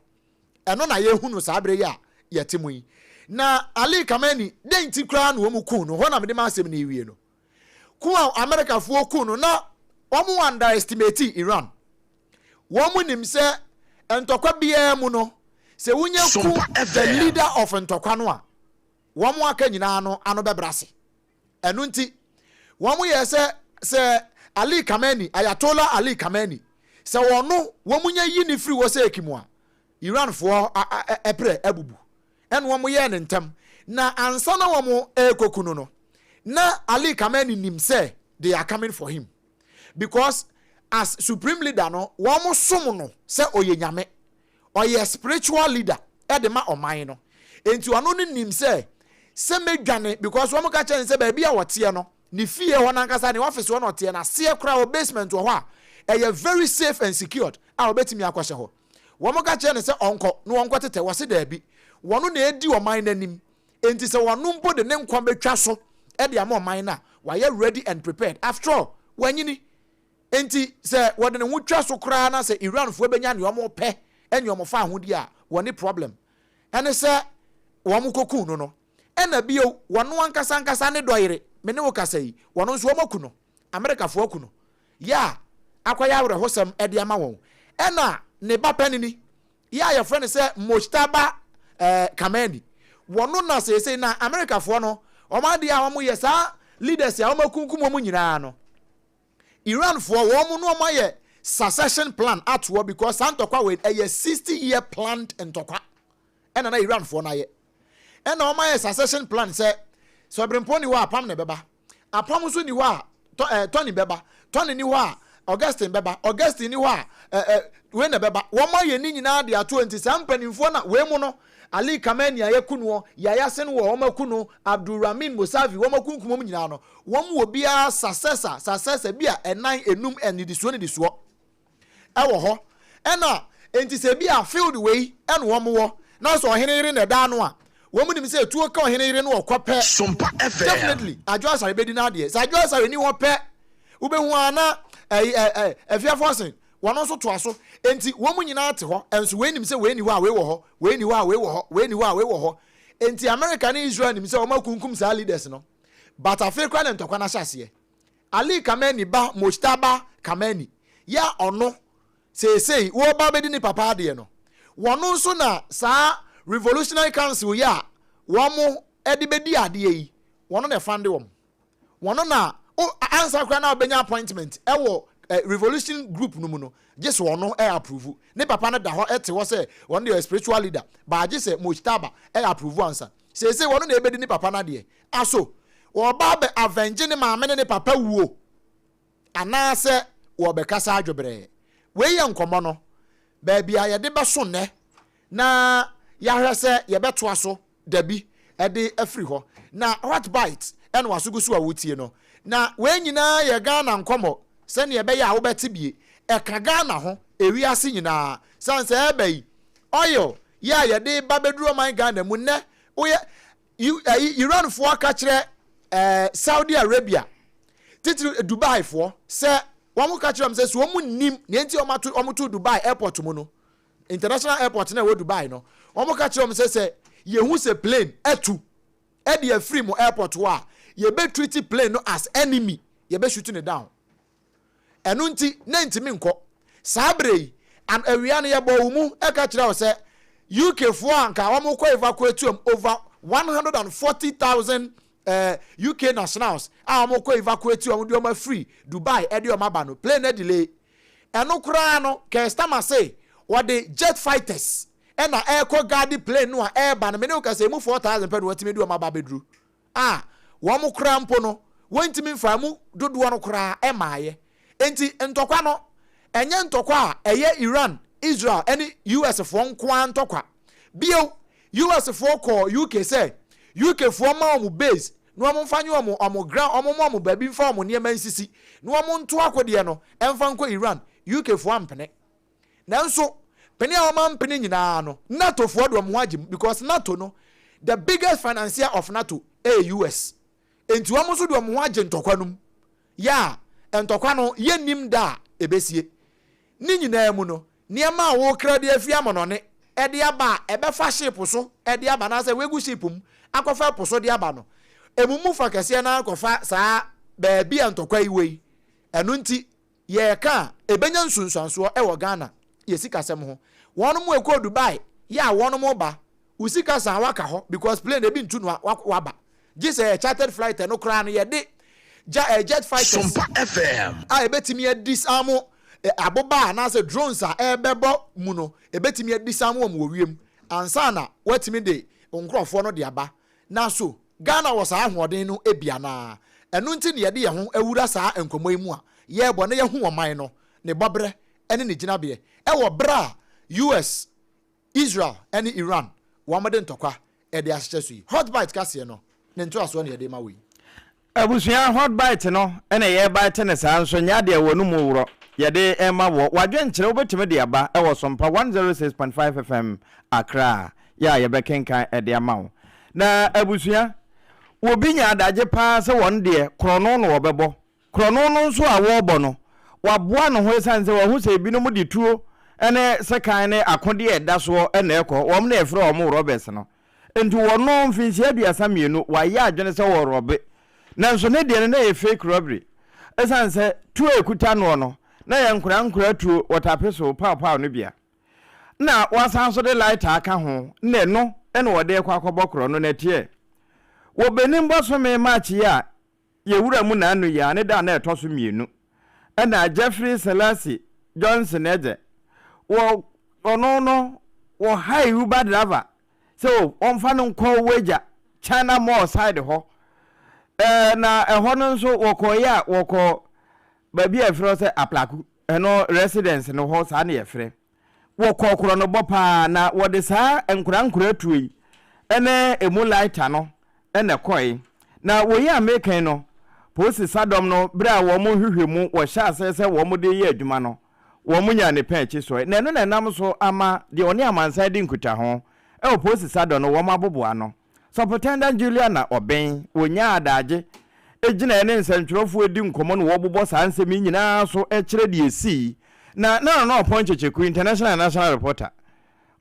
eno na ye hunu sa abre ya yetemu yi na Ali Khamenei den ti kra no mu ku no ho na me de ma asem na ewie no ku America for ku no na omu underestimate Iran wo mu nim se entokwa bia mu no se wunya ku the leader of ntokwa no a wo mu aka nyina no ano bebrase enu nti wo mu ye se Ali Khamenei Ayatollah Ali Khamenei se wono wo munya yi ni free wo se ekimu a Iran for epre ebubu and one mo ye ntem na ansa na wo mo ekokunu no na Ali Khamenei nim say they are coming for him because as supreme leader no wo mo som no say oye nyame oye spiritual leader e de ma oman no enti ono ni nim say medwane because wo mo ka chen say ba bia wote no ni fie ho nankasa ne office wo no te na se kra o basement wo ho a e very safe and secured a obetimi akwahye ho wo mo ka chen say onko no onko tete wo se da bi wono na edi oman nanim enti say wono mpo de ne nkwa betwa so e de am oman na why ready and prepared after all wanyini enti say wo de ne ho twa so kra na say Iran fo benya ne omo pe enya omo fa ho di a woni problem ene say wo mo koku no ena bio wono ankasa ne doyere me ne wo kasa yi wono nso wo maku no America fo aku no ya akwaya awre hosam e de ama won ena ne ba panini ya your friend say Mojtaba Khamenei wono na say na America fo no o ma de a wo mo yesa leaders ya wo makunkum mo nyina no Iran fo wo mo no ma ye succession plan atwo because santokwa we a 60-year plan entokwa ena na Iran fo na ye ena o ma ye succession plan say so OBREMPONG ni wa APAM ne beba APAM so ni wa Tony beba Tony ni wa Augustine beba Augustine ni wa we ne beba wo ma ye ni nyina de ato enti sampanimfo na we mu no Ali Khamenei ayekunu ya sen wo makuno Abdulrahman Musavi wo makunkum mu nyina no wo mu obia successor bia enan enum enidisuo ne disuo ewo ho ena enti se bia field way ene wo mu wo na so ohenere ne da no a wo mu nim se tuo ka ohenere no okopɛ SOMPA FM definitely adwo asare bedi na de sa adwo asare ni wo pɛ ubehu ana afia forcing wono so to aso enti wo mu nyina ate ho enso we nim se we ni ho a we wo ho we ni ho a we wo ho we ni ho a we wo ho enti America na Israel nim se wo makunkum sa leaders no but Africa na ntokwa na hyase Ali Khamenei ba Mojtaba Khamenei ya ono sei wo ba bedi ni papa de no wono nso na sa Revolutionary Council ya wo mo edi bedi ade yi wono na fande wo wono na answer kra na obenya appointment ewo revolution group no mu no just wono approve ne papa no da ho ete wo say wono the spiritual leader ba je say Mojtaba approve answer say wono na ebedi ni papa na de aso wo ba be avenge ne maame ne papa wuo ana se wo be kasa adwobre we ye nkomo no ba bia ye de beso ne na ya hwese ye beto aso dabi e de afri ho na what bite ene wasogusu a wotie no na we nyina ye Ghana nkomo se ne be ya wo bete bie e ka Ghana ho ewi ase nyina sanse ebe oil ya ye de babeduro man Ghana mu ne oye Iran fo aka kire Saudi Arabia titiri Dubai fo se womu ka kire am se so womu nim ne enti omoto Dubai airport mu no international airport na wo Dubai no womu ka kire am se yehu se plane etu e de free mo airport wa ye be treat plane no as enemy ye be shoot it down enu nti na ntimi nko sabrei an awia na ye bo mu e ka kire o se UK fo anka womu ko evacuate over 140,000 UK nationals mo ko evacuate o do ma free Dubai e de o ma ba no plane na delay eno kura no customer say what the jet fighters and na air co guard plane no air ba no me no ka say mu 4,000 pe no watimi do ma ba bedru wo mo kura mpo no wontimi mfa mu dodo no kura e maaye enti ntokwa no enye ntokwa eye Iran Israel any US fo nkwa ntokwa bio US fo ko UK say UK fo ma mu base no mo mfanye omo ground omo baby mfa omo ne mansisi no mo nto akode no emfa nko Iran UK fo ampene nanso pene a omo ampene nyina no NATO fo do mo agim because NATO no the biggest financier of NATO US enti omo so do mo age ntokwa num ya ntokwa no yenim da ebesie ni nyina mu no niema wo kra de afia monone e de aba e be fa ship so e de aba na se wegu ship mu akofa poso de aba no emumu fa kase na akofa saa ba bia ntokwa iwei enu nti ye ka ebenya nsunsuanso e wo Ghana ye sika sem ho wonu mu ekọ Dubai ya wonu mu ba usika san waka ho because plane e bi ntu no waba gise chartered flight no kra no ye de jet fighters SOMPA FM ebetimi disarm aboba na say drones a ebebo mu no ebetimi adisam wo mu wiem ansa na watimi de nkrofo no de aba na so Ghana was ahoden no ebia na enu nti ne ye ho awura saa enkomo imu a ye bo ne ye ho oman no ne bobre ene ne ginabe e wo bra US Israel ene Iran wo amade ntokwa e de ahye so yi hot bite kase no ne nto aso ne ye de ma we abusua hot bite no ene ye bite ne saa nso nya de wonu mu wuro ye de ema wo wadwen kire obetime de aba e wo SOMPA 106.5 FM Accra ya ye bekenkan e de ama wo na abusua obi nya adaje pa se won de krono no obebo krono no nso a wo bo no waboa no ho esanse wo hu se bi no mu di tuo ene sekan ne akode e da so ene ekọ wo m na efre wo mu Roberts no enti wono mfinsi aduasa mienu wa ya adwene se wo robe na nso ne de na e fake robbery esanse tuo ekuta no na ye nkura tuo watapeso papa no bia na wasan so de lighter aka ho ne no ene wo de kwa akobokro no na tie wo benim boso me match ya ye wura mu na anu ya ne da na etoso mienu ena Jeffrey Selassie Johnson eje wo no wo high Uber driver so on fa no nko wager China Mall side ho na ho no nso wo ko ya wo ko ba bi afro se aplaku eno residence no ho sa na ye frɛ wo ko kro no bopa na wo de sa nkura tuyi ene emu lighter no ene koi na wo ya American no posi sadom no bra wo mo hwehwemu wo sha asese wo mo de ye adwuma no wo mo nya ne panchi so na no na nam so ama de oni amansa di nkuta ho e wo posi sadom no wo maboboa no Superintendent Juliana Oben wonya adaje ejina ene nsantwerofo edi nkomo no wo bobo sa nsemi nyina so e kire de esi na point checheku international and national reporter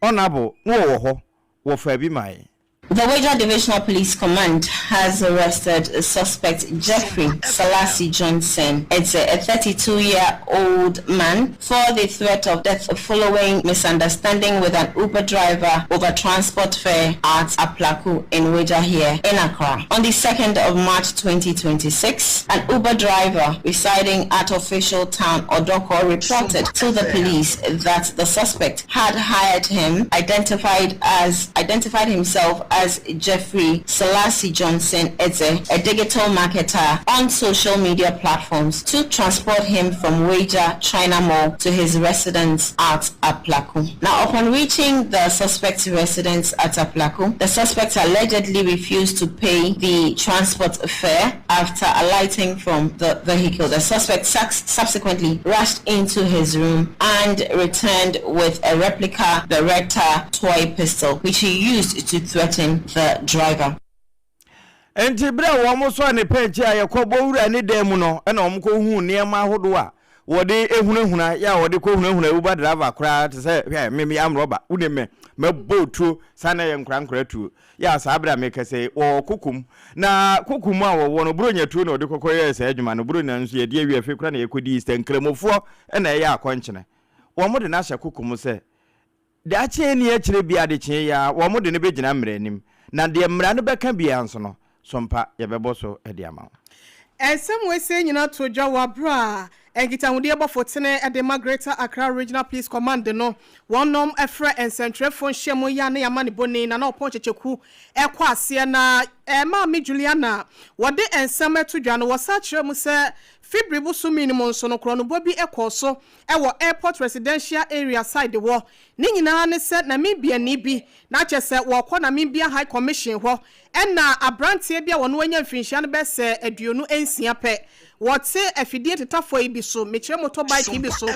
honorable wo ho wo fa bi mai. The Wager Divisional Police Command has arrested a suspect Jeffrey Selassie Johnson. It's a 32-year-old man for the threat of death following misunderstanding with an Uber driver over transport fare at Aplaku in Wager here in Accra. On the 2nd of March 2026, an Uber driver residing at official town Odoko reported to the police that the suspect had hired him, identified himself as Jeffrey Selassie Johnson as a digital marketer on social media platforms to transport him from Wager China Mall to his residence at Aplaku. Now, upon reaching the suspect's residence at Aplaku, the suspect allegedly refused to pay the transport fare after alighting from the vehicle. The suspect subsequently rushed into his room and returned with a replica Beretta toy pistol, which he used to threaten the driver. Enti bra wo mo so ne penchi ayekobo wura ni dem no na wo ko hu niema hodo a wode ehunahuna ya wode ko hunahuna Uber driver kra te se me am roba wune me botuo sana ye nkra tuo ya sa abra me kese wo kukum na kukum a wo no bro nya tuo na wode kokoye se adwuma no bro na nso ye de awie afi kra na ye kodi eastern kramofo na ye akonchene wo mo de na hye kukum se da che ni e kire bia de che ya wo mo de ne begina mranim na de mra no beka bia nso no sompa ye bebo so e de ama Esem we say nyina to dwa wa bra Enkita wudi ebo fotene e de Greater Accra Regional Police Command no wonom efre ensentre fon hyemo ya na yamane boni na opon checheku ekwa ase na ma me Juliana wode ensem to dwa no wasa kire mu se Fibri busu minimum so no krono bobi ekoso ewo airport residential area side wo ni nyina ne se na mebia ni bi na chese wo kọ na mebia high commission ho ena abrantie bia wono anya mfinhia no bese aduonu ensia pe wote afidie tetafo ibi so mekire motorbike ibi so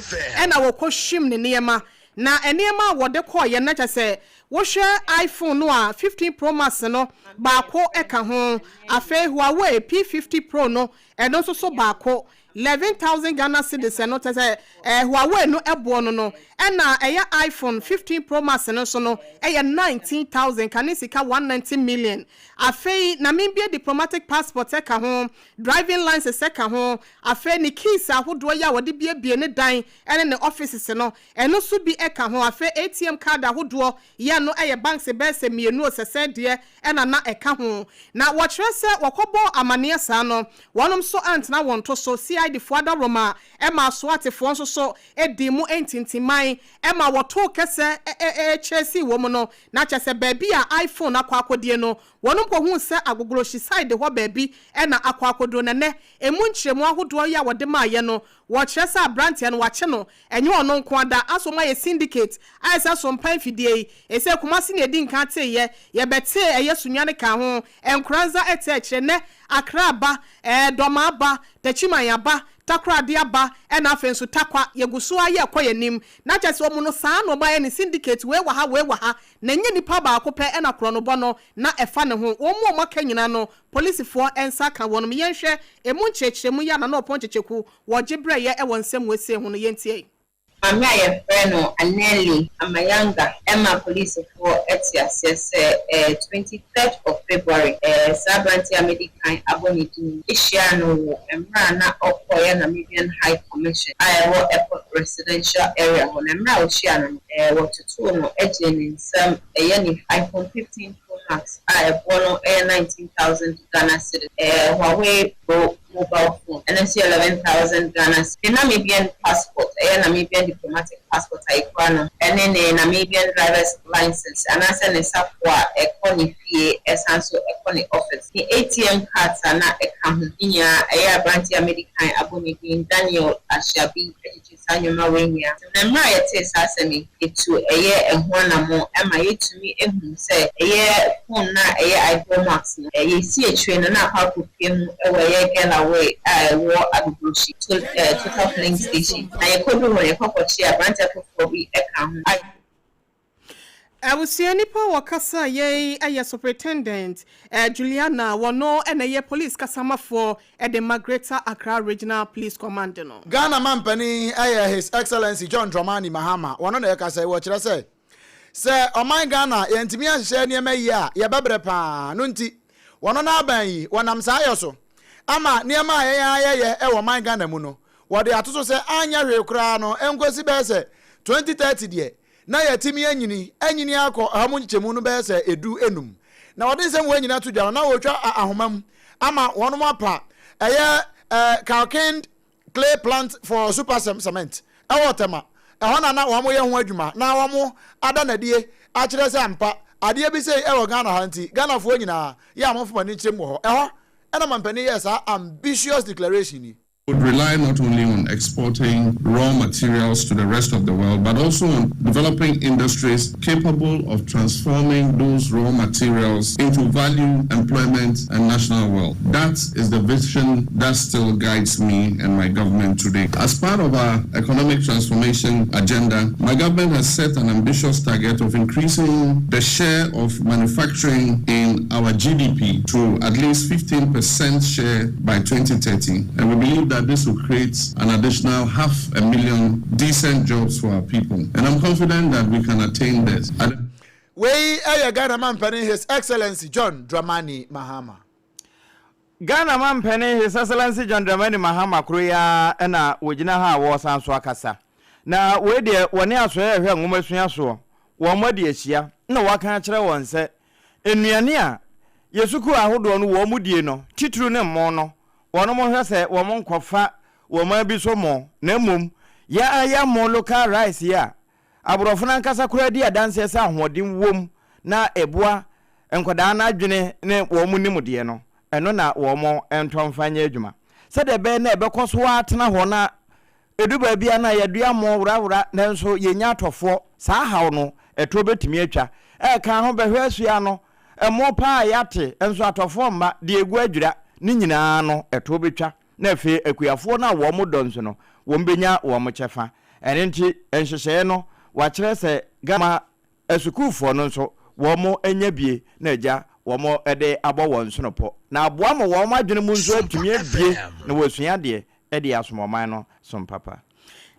ena wo kọ hwim ne niema na enema wode kọ ye na chese wo hwe iPhone no a 15 Pro Max no baako eka ho afe Huawei P50 Pro no eno so baako 11,000 Ghana cedis no te say Huawei no ebo no na eya iPhone 15 Pro Max no so no eya 19,000 kanisika 190 million afei Namibia diplomatic passport eka ho driving license eka ho afei ni keys ahodo ya wode bie ne dan ene ne offices no eno so bi eka ho afei ATM card ahodo ya no eye bank se bese mienu osese de ena na eka ho na wo kire se wakobo amane sa no wonom so ant na wonto so si CID Fuada Roma Emma Swati Fonso so Edimu Entintimai Emma Wato Kese Chelsea woman na chese baby a iPhone akwako die no wono ko hu se agogoro shi side ho baby na akwako do ne emunchiremu ahodo ya wode maaye no wo kyeresa brand no wache no enye ono nko ada asoma ye syndicate aisa sompan fidie ese kumasi ne di nka te ye bete eye sunwane ka ho enkranza ete ne akraba doma ba tachimanya ba takrade aba na afenso takwa yeguso aye koyenim na kyese omu no saa no ba ye ne syndicate we wa ha na nye nipa ba akopɛ na kro no bono na efa ne ho omu maka nyina no police for ensa ka wono yenhwɛ emu nkyekyremu ya na no ponchecheku wo gibre ye e wonsem wese hu no yentie Mami aye freno Aneli Amayanga Emma police for etiase 23rd of February Sabranti American Abonidi Ishiano Emra na Okoya Namibian High Commission Iowa Airport residential area on Emra Oshiano what to no edging in some a iPhone 15 Pro Max Bono 19,000 Ghana cedis Huawei Pro mobile phone and then see 11,000 Ghana Namibian passport Namibian diplomatic passport and then a Namibian driver's license and I send a sapwa a conny fee as also a conny office the ATM cards are not a company a branch American Abonidi Daniel Ashabi Sanyo Mawenya and Maya Tess Asemi to a year and one more am I to me and say a year phone na a iPhone Max a see a train and how to him away again away I wore a bullshit to top link station I could do a couple chair branch for we account I will see any power kasa ye a superintendent Juliana wono and a police kasama for the Greater Accra Regional Police Command no Ghana Mampani His Excellency John Dramani Mahama one on the kasa what you say o my Ghana yentimi ahye ne ma yi a ye bebre pa no nti wono na aban yi wonam sa ayoso ama ne ma ye e wo my Ghana mu no wo de atoso se anya hwe kura no enkosi be se 2030 de na yetimi anyini akọ amunchemu no be se edu enum na wo de nsem wo anyina to dwa na wo twa ahomam ama wono apa eye calcined clay plant for super cement e wotema ehona na wo mo ye ho adwuma na wo mo ada na die a kire se ampa ade bi se e wo Ghana hanti Ghana fo nyina ya amfo ni kyerem ho eho ena mampani yes ambitious declaration would rely not only on exporting raw materials to the rest of the world, but also on developing industries capable of transforming those raw materials into value, employment, and national wealth. That is the vision that still guides me and my government today. As part of our economic transformation agenda, my government has set an ambitious target of increasing the share of manufacturing in our GDP to at least 15% share by 2030. And we believe that this will create an additional 500,000 decent jobs for our people. And I'm confident that we can attain this. We Ghana Mampani His Excellency John Dramani Mahama. Ghana Mampani His Excellency John Dramani Mahama Korea ena wojina ha wo sanso akasa. Na we de woni aso ye hwe ngomasua so. Wo modi ahia na waka kire won se enuane a yesuku ahodo no wo mudie no titru ne mmo no wono mo hwese wo mo nkofa wo ma bi so mo na mum ya mo local rice ya abrofuna nkasa kura di adanse sa ahoden wom na eboa enkoda na adwene ne wo mu nimude no eno na wo mo entomfanya adwuma se de be na ebekoso atena ho na eduba bia na yadua mo wurawura nanso yenya atofo saa hawo no eto betimi atwa ka ho behwe asua no emo pa yate enso atofo mma de egu adwura ni nyina no eto betwa na fe akuafo na wo mo donso no wo mbenya wo mo chefa ene nti enhyehyɛ no wa kyerɛ sɛ gama asukufo no nso wo mo enya bie na agya wo mo ede abɔ won so no po na aboa mo wo mo adwene mu nso atumi abie na wo sua de ede asomoman no som papa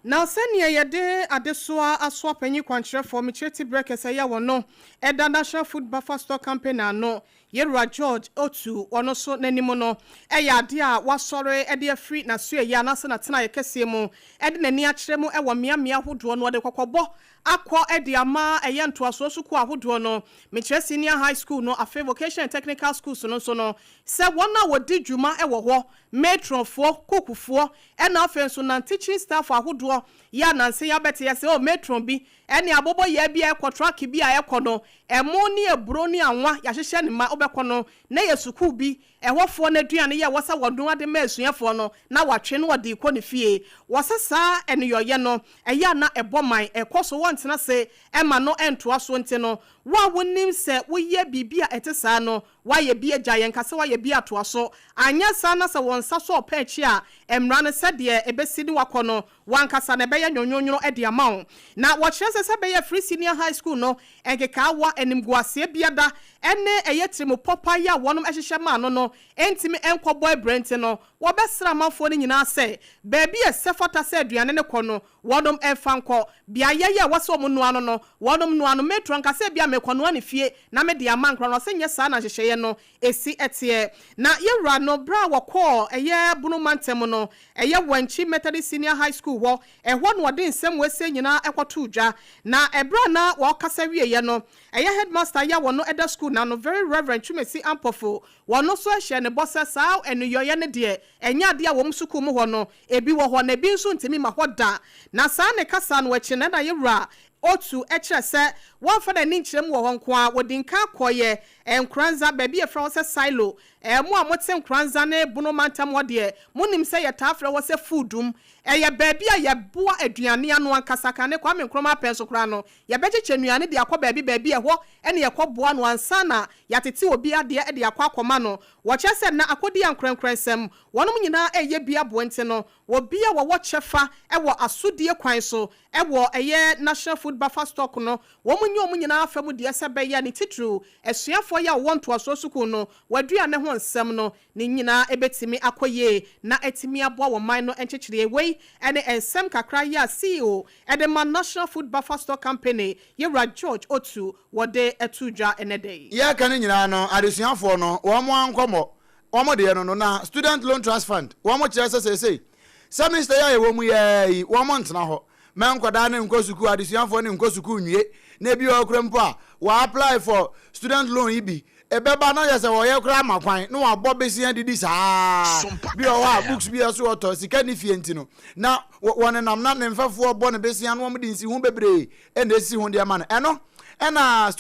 Now senia yede adesoa aswa panyi kwankyerɛ for mekyerɛti breakers ɛyɛ wɔ no ɛda National Food Buffer Store Campaign ano Yewura George Otu ɔno so n'anim no ɛyɛ ade a wasɔre ɛde afiri na so ɛyɛ anase na tena yɛkɛseɛ mu ɛde n'ani akyerɛ mu ɛwɔ mmeammea ahodoɔ no ɔde kɔkɔbɔ akɔ ɛde ama ɛyɛ ntoasoɔ so kɔ ahodoɔ no mekyerɛ senior high school no afei vocation and technical schools no so no sɛ wɔn a wɔdi dwuma ɛwɔ hɔ matronfoɔ kokufoɔ ɛna afei nso na teaching staff ahodoɔ ya nanse ya bɛte yɛ sɛ o matron bi ɛne abobɔ yɛ bi ɛkɔ track bi a ɛkɔ no ɛmo ne eburo ne anwa yɛhyehyɛ ne ma obɛkɔ no na yɛ sukuu bi ɛhɔfoɔ na aduane yɛ wɔsa wɔdon ade ma asuafoɔ no na watwe no wɔde kɔ ne fie wɔsa saa ɛne yɔyɛ no ɛyɛ na ɛbɔ man ɛkɔ so wɔntena se ɛma no ɛntoa so nte no wa wonim sɛ woyɛ bibi a ɛte saa no wayɛ bi agya yɛn kase wayɛ bi atoa so anya saa na sɛ wɔn sa so ɔpɛɛkyi a ɛmra no sɛdeɛ ɛbɛsi ne wakɔ no wankasa na ɛbɛyɛ nyonyonyono ɛde ama wo na wɔkyerɛ sɛ bɛyɛ free senior high school no ɛnkeka wa animguaseɛ biada ɛne ɛyɛ tirimo pɔpa yɛ a wɔnom ɛhyehyɛ ma no ɛntimi ɛnkɔbɔ ɛbrɛnti no wɔbɛsra amanfoɔ no nyinaa sɛ baabi ɛsɛ fata sɛ aduane ne kɔ no wɔnom ɛmfa nkɔ beayɛ yɛ wɔsɛ ɔmo noa no wɔnom noa no metro nkasɛ bia mekɔnoa ne fie na mede ama nkora no ɔsɛ nyɛ saa na hyehyɛeɛ no ɛsi ɛteɛ na yɛwura no bra wɔkɔɔ ɛyɛ bunumantem no ɛyɛ Wanchi Methodist Senior High School hɔ ɛhɔ no wɔde nsɛm wɔasie nyinaa ɛkɔto dwa na ɛbra na wɔkasa wieɛ no ɛyɛ headmaster yɛ wɔ no ɛda school na no very reverend Chumesi Ampofo wɔno so ɛhyɛ ne bɔ sɛ saa ɛnuyɔyɛ ne deɛ ɛnyɛ ade a wɔn sukuu mu hɔ no ebi wɔ hɔ na ebi nso ntimi ma hɔ da na saa ne kasa no akyi na yɛwura Otu ɛkyerɛ sɛ wɔmfa na ni nkyerɛm wɔ hɔ nko a wɔde nka akɔyɛ nkranza baabi ɛfrɛ wɔ sɛ silo mo a mote nkranza ne bunomantam hɔ deɛ monim sɛ yɛtaa frɛ wɔ sɛ foodum ɛyɛ baabi a yɛboa aduane ano ankasaka ne Kwame Nkrumah apɛ so kora no yɛbɛkyekyɛ nnuane de akɔ baabi ɛhɔ ɛne yɛkɔboa no ansa na yɛatete obi adeɛ ɛde akɔ akɔma no wɔkyerɛ sɛ na akɔdi ankrankransɛm wɔnom nyinaa ɛyɛ bi aboɔnte no wɔbi a wɔwɔ kyɛfa ɛwɔ asodie kwan so ɛwɔ ɛyɛ National Food Buffer Stock no wɔn nyɛ wɔn nyinaa fam deɛ sɛ bɛyɛ ne titru asuafoɔ yɛ wɔn toaso sukuu no wɔadua ne ho nsɛm no ne nyinaa ɛbɛtumi akɔyɛ na ɛtumi aboa wɔn man no ɛnkyekyere wei ɛne nsɛm kakra yɛ CEO ɛde ma National Food Buffer Stock Company yɛwura George Otu wɔde ɛto dwa ɛnɛdɛ yɛ ka ne nyinaa no adesuafoɔ no wɔn mo ankɔmɔ wɔn deɛ no na student loan trust fund wɔn mo kyerɛ sɛ semester yɛ wɔ mu yɛ wɔn mo ntena hɔ menkɔda ne nkɔ sukuu adesuafoɔ ne nkɔ sukuu nwie na bi okura mpo a wa apply for student loan ibi ebeba na yɛ sɛ wɔyɛ kora makwan na wabɔ besia didi saa bi ɔwɔ books bi ɛso ɔtɔ sika ne fie ntino na wɔne nam na ne mfafoɔ bɔ ne besia no wɔn de nsi ho bebree ɛna esi ho de ma no ɛno ɛna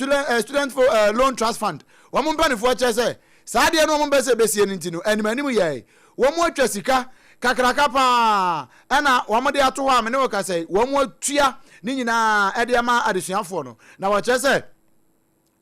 student for loan trust fund wɔn mpanifoɔ kyerɛ sɛ saa deɛ no wɔn bɛsɛ besia ne ntino animanim yɛ wɔn atwa sika kakraka pa ɛna wɔn de ato hɔ a mene wɔka sɛ wɔn atua ne nyinaa ɛde ama adesuafoɔ no na wɔkyerɛ sɛ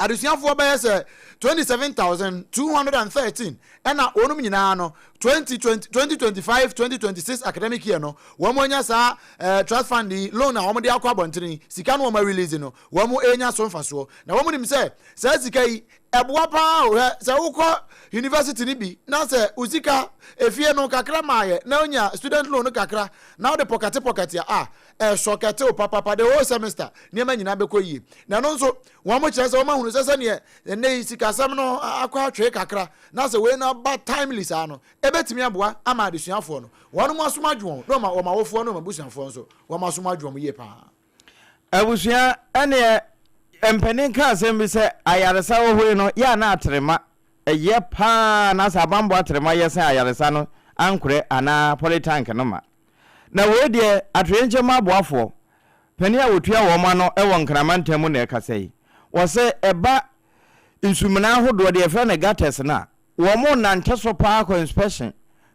adesuafoɔ bɛyɛ sɛ 27,213 ɛna wɔn nyinaa no 2025-2026 academic year no wɔn anya saa trust fund loan a wɔn de akɔ abɔntene sika no wɔn release no wɔn anya so mfasoɔ na wɔn nim sɛ saa sika yi ɛboa paa ɔhɛ sɛ wokɔ university ni bi na sɛ usika efie no kakra maayɛ na onya student loan no kakra na wode pocket a ɛsɔkɛte o papa the whole semester nneɛma nyinaa bɛkɔ yie na no nso wɔn mo kyerɛ sɛ wɔn ahunu sɛ neɛ ɛnɛ sikasɛm no akɔ atwee kakra na sɛ wei na ba timely saa no ɛbɛtumi aboa ama adesuafoɔ no wɔn mo asom adwo wɔn na wɔn awofoɔ no wɔn abusuafoɔ nso wɔn asom adwo wɔn yie paa abusua ɛneɛ mpanin ka asɛm bi sɛ ayaresa wɔhoi no yɛ na atrema ɛyɛ paa na sɛ abambo atrema yɛ sɛ ayaresa no ankorɛ anaa polytank no ma na wei deɛ atoyɛnkyɛ ma aboafoɔ pani a wɔtua wɔn ma no ɛwɔ nkramantam mu na ɛkasa yi wɔsɛ ɛba nsumina ahodoɔ deɛ ɛfrɛ no gates no wɔn mo nante so paa kɔ inspection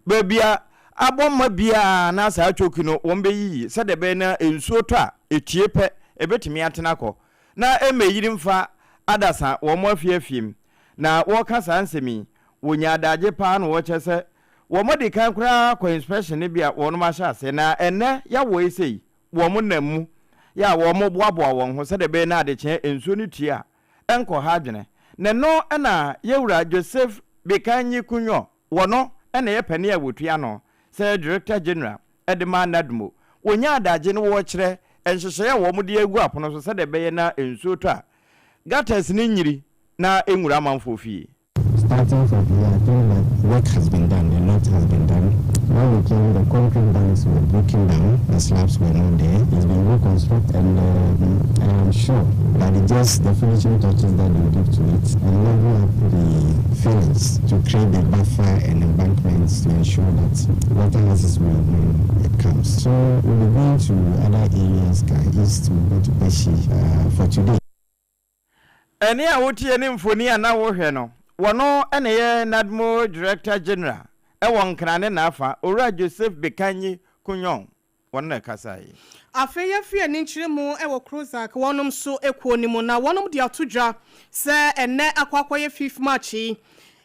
baabi a abɔmma biara na saa atwoki no wɔn bɛyiyi sɛdeɛ bɛyɛ na nsuo tɔ a etie pɛ ɛbɛtumi atena kɔ na ɛmɛyiri mfa adasa wɔn mo afiefiem na wɔka saa nsɛmi wɔnya adagye paa no wɔkyɛ sɛ wɔn de kan koraa kɔ inspection ne bi a wɔn ahyɛ ase na ɛnɛ yɛwɔ esei wɔn nam mu yɛ a wɔn boaboa wɔn ho sɛdeɛ bɛyɛ na adekyɛ nsuo no tie a ɛnkɔ ha adwene na no ɛna yɛwura Joseph Bekanyi Kunyo wɔno ɛna yɛ pani a wɔtua no sɛ director general ɛde ma Nadmo wonya adagye no wo kyerɛ enhyehyɛ ya wo mo de agu apono so sɛ de bɛyɛ na ensuo to a gutters ni nyiri na enwura manfo fie. Starting from here, I think that work has been done, a lot has been done. When we came, the concrete banks were broken down, the slabs were not there. It's been reconstructed, and I am sure that it's just the finishing touches that we give to it and level up the fillings to create the buffer and embankments to ensure that water masses will when it comes. So we'll be going to other areas, east to go to Peshi for today. Any a wotie ne mfoni ana wo hwɛ no wono ene ye Nadmo Director General e won krane na afa Owura Joseph Bekanyi Kunyon wono na kasai afeya fie ni nkyire mu e wo Crozak wonom so ekuo ni mu na wonom de atodwa se ene akwakoye 5th March ye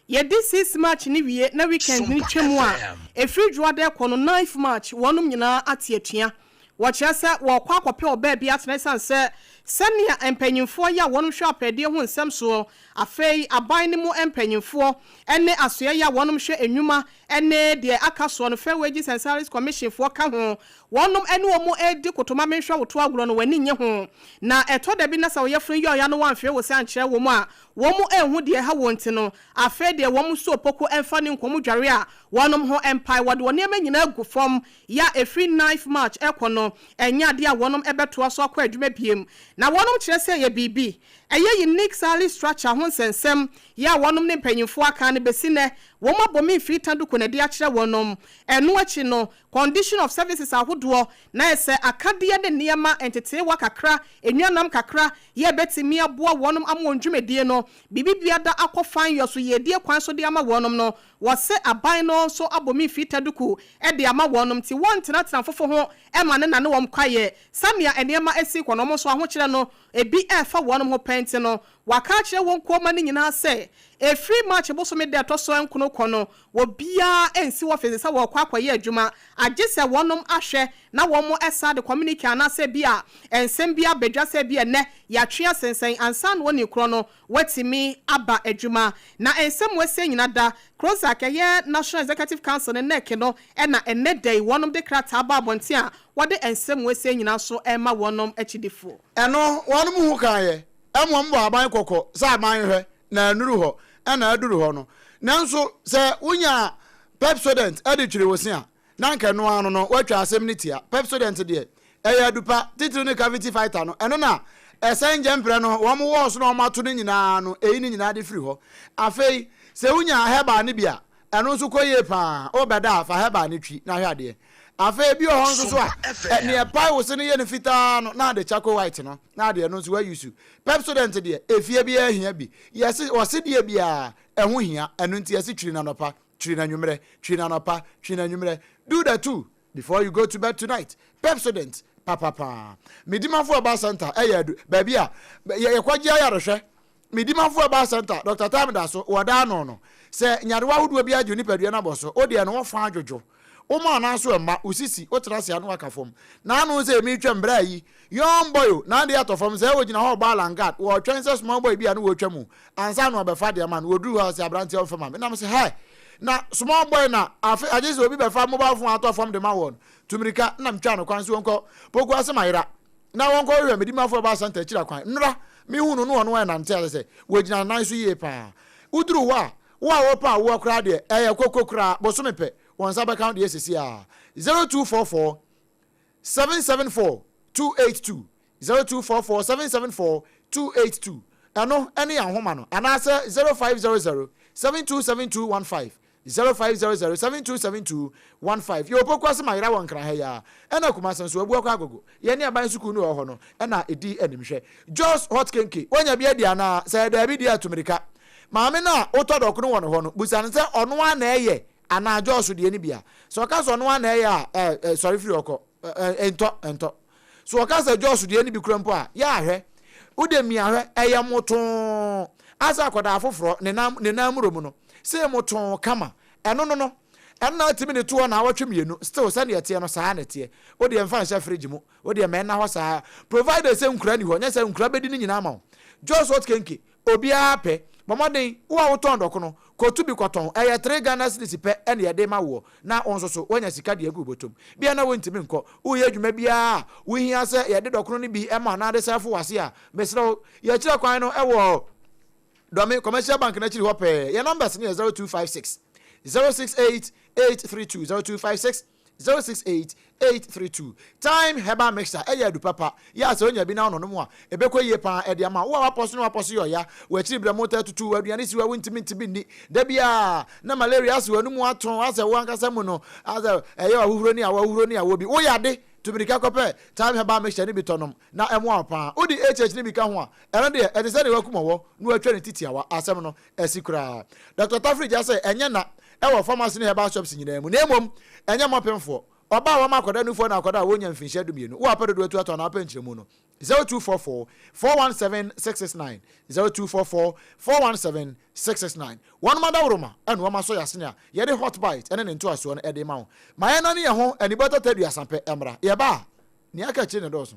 this 6th March ni wie na weekend ni twemu a efri dwode ko no 9th March wonom nyina ate atua wɔkyerɛ sɛ wɔkɔ akɔpɛ ɔbaa bi atena sɛ sɛnea mpanyimfoɔ yɛ a wɔnom hwɛ apɛdeɛ ho nsɛm soɔ afei aban ne mu mpanyimfoɔ ɛne asoɛ yɛ a wɔnom hwɛ enwuma ɛne deɛ aka soɔ no Fair Wages and Salaries Commission foɔ ka ho wɔnom ɛne wɔn edi kotoma menhwɛ woto agorɔ no wani nye ho na ɛtɔ da bi na sɛ wɔyɛ funu yɛ ɔya no wɔamfrɛ wɔ sɛ ankyerɛ wɔn a wɔn ɛho deɛ ha wɔn ti no afei deɛ wɔn so opoko ɛmfa ne nkɔm dware a wɔnom ho empire wɔde wɔn nneɛma nyinaa gu fam ya efiri 9th March ɛkɔ no ɛnya deɛ a wɔnom ɛbɛtoa so akɔ adwuma biem na wɔnom kyerɛ sɛ yɛ bibi ɛyɛ unique salary structure ho nsɛnsɛm ya wɔnom ne mpanyimfoɔ aka ne besi nɛ wɔn abomi mfiri tanduko na de akyerɛ wɔnom ɛno akyi no condition of services ahodoɔ na ɛsɛ akadeɛ ne nneɛma entetewa kakra enwanam kakra yɛ betimi aboa wɔnom amɔ ndwumadie no bibi biada akɔfan yɔ so yɛdie kwan so de ama wɔnom no wɔsɛ aban no so abomi mfiri tanduko ɛde ama wɔnom ti wɔn tenatena fofo ho ɛma ne na ne wɔm kwaye samia nneɛma esi kɔnɔm so ahokyerɛ no ebi ɛfa wɔnom ho pɛnti no waka kyerɛ wɔn kɔma ne nyinaa sɛ efiri March bosome de atoso enkono kono wo bia ensi wo fese sɛ wɔkɔ akɔyɛ adwuma agye sɛ wɔnom ahwɛ na wɔn ɛsa de communicate anase bia ensɛm bia bedwa sɛ bia ne yatwea sensen ansa no ne kro no watimi aba adwuma na ensɛm wese nyina da Crozak ɛyɛ National Executive Council ne nek no ɛna enne day wɔnom de krata aba abɔnte a wɔde ensɛm wese nyina so ɛma wɔnom akyidifo ɛno wɔnom hu kaayɛ ɛmɔ mbɔ aban kɔkɔ sɛ aban hwɛ na nuru hɔ ɛna aduru hɔ no nanso sɛ wonya Pepsodent ɛde twire wosia na nka no ano no watwa asɛm ne tia Pepsodent deɛ ɛyɛ adupa titiri ne cavity fighter no ɛno na ɛsɛn gyempre no wɔn wɔ so na wɔn ato ne nyinaa no eyi ne nyinaa de firi hɔ afei sɛ wonya heba ne bia ɛno nso kɔyie paa obɛda afa heba ne twi na hwɛ adeɛ afei bi wɔ hɔ nso so a ne ɛpae wo se ne yɛ ne fitaa no na de charcoal white no na de no nso wa use Pepsodent deɛ efie bi ahia bi yɛse wɔse deɛ bia ɛho hia ɛno nti yɛse twiri na nopa twiri na nwumre twiri na nopa twiri na nwumre do the two before you go to bed tonight Pepsodent papa midimafo aba center ɛyɛ baabi a yɛkɔgye ayarehwɛ midimafo aba center Dr. Tamda so wɔda no sɛ nyarewa hodo bi agye nipadua na bɔ so o deɛ no wɔfa adwodwo Oma na so emma usisi otrase anu aka fom na anu se mi twem bra yi young boy na de atofom se wo gina ho ball and guard wo twen se small boy bi anu wo twam ansa no obefa de man wo duru house abrante of fam na me se hi na small boy na aje se obi befa mobile phone atofom de ma won tumirika na mtwa no kwan so wonko poku ase mayira na wonko hwe medimafo ba center kira kwan nra mi hunu no no na nte se wo gina nan so yie pa uduru wo pa wo kra de kokokra bosomepe one sub account the SCR 0244 774 282 0244 774 282 ano any ahoma no anasa 0500 727215 0500 727215 yo pokwase mayira won kra ha ya ena kuma sanso abu akwa agogo ye ne aban suku no ho no ena edi animhwe just hot kenke onya bia dia na say da bi dia tumirika maame na otodok no won ho no busan se ono ana eye ana Joshua de ni bia so ka so no ana ya sorry free oko ento so ka so Joshua de ni bi kurampo a ya hwe ude mi ahwe eye moto asa akoda afoforo ne nam romu no se moto kama eno no na timi ne to na awatwe mienu still se ne yete no saa ne te ode emfa nhyɛ fridge mu ode me na ho saa provider se nkura ni ho nya se nkura bedi ni nyina ma Joshua kenke obi a pe Momoden wo a woton doko no kotu bi koton 3 Ghana cedis pe ene ye de ma wo na onso so wonya sika de agu botom bia na wontimi nko wo ye adwuma bia wo hia se ye de doko no bi e ma na de safo wase a mesro ye kira kwan no e wo domi commercial bank na chiri ho pe your numbers ni 0256 068 832 0256 068-832. Time heba mixer eya du papa ya se onya bi na ono no a ebekọ yie pa e de ama wo aposo no aposo yo ya we chiri bra mota tutu aduane si wa wintimi ntibi ni da bia na malaria ase wanu mu aton ase wo ankasa mu no ase eya awuhuro ni awo bi wo ya de tubirika kope time heba mixer ni bitonom na emo apa odi ni bi ka ho a ere de e de se de wakumowo no atwa ne titiawa asem no esikura Dr. Tafri ja se enye na ewo pharmacy ni heba shops nyina mu na emom enye mopemfo oba wa makoda nufo na akoda wonya mfinhia dumienu wo apedo do atu na apenchire mu no 0244 417 669 0244 417 669 one mother roma eno ma so yasene a ye de hot bite ene ne nto aso no e de ma wo ma na ne ye ho eni bota tadu asampe emra ye ba ni aka chi ne do so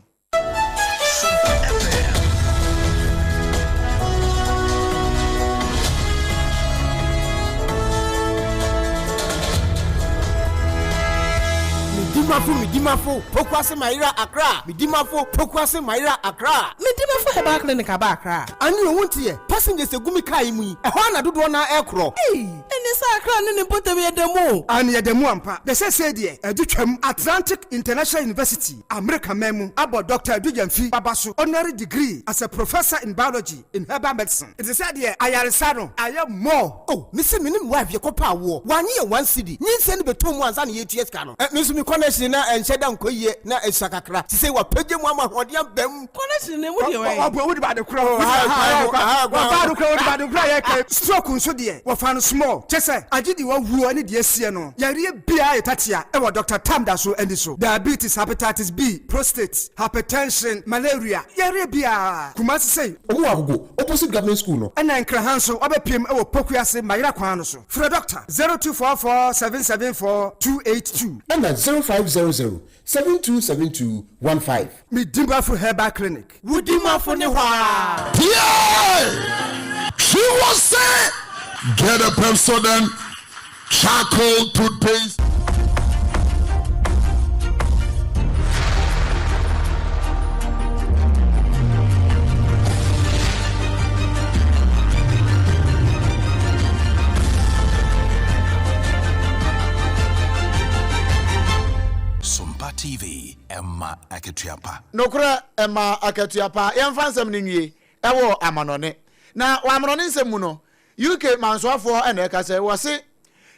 Midimafo, Pokwase Maira Accra. Midimafo, Pokwase Maira Accra. Midimafo heba clinic aba Accra. Ani you want here? Passengers e gumi kai mu. E ho na dodo na ekro. Eni sa Accra ne ne potem ye demo. Ani ye demo ampa. They say there, edutwam Atlantic International University, America memu. Abo Dr. Edujamfi Babasu, honorary degree as a professor in biology in herbal medicine. It is said here, ayaresa no, aye more. Oh, me say minim wife ye kopa wo. 1 year 1 cedi. Nyin se ne betom ansa ne yetu yeska no. Me so me connection na enhyeda nkoyie na esakakra. Se say wa page mu amahode ambam. Connection ne mu de we. Obo wo de ba de kro. Wa ba do kro wo de ba de kro ye ke. Stroke nso de. Wo fa no small. Chese agidi wa wuru ani de asie no. Yare bia etatia e wo Dr. Tamda so andi so. Diabetes, hepatitis B, prostate, hypertension, malaria. Yare bia. Kumasi say Owo agogo opposite government school no. Ana nkra hanso obepiem e wo Pokuase Mayira kwan no so. Free doctor 0244 774 282. And 0500-727215. Midimafo Herbal Clinic. Wudimafo ne hwa. Yeah! She was saying, get a Pepsodent charcoal toothpaste. TV Emma Akatuapa. Nokura Emma Akatuapa yemfansem ni nwie ewo amanone na wa amanone nsem mu no UK mansoafo ene ka se wo se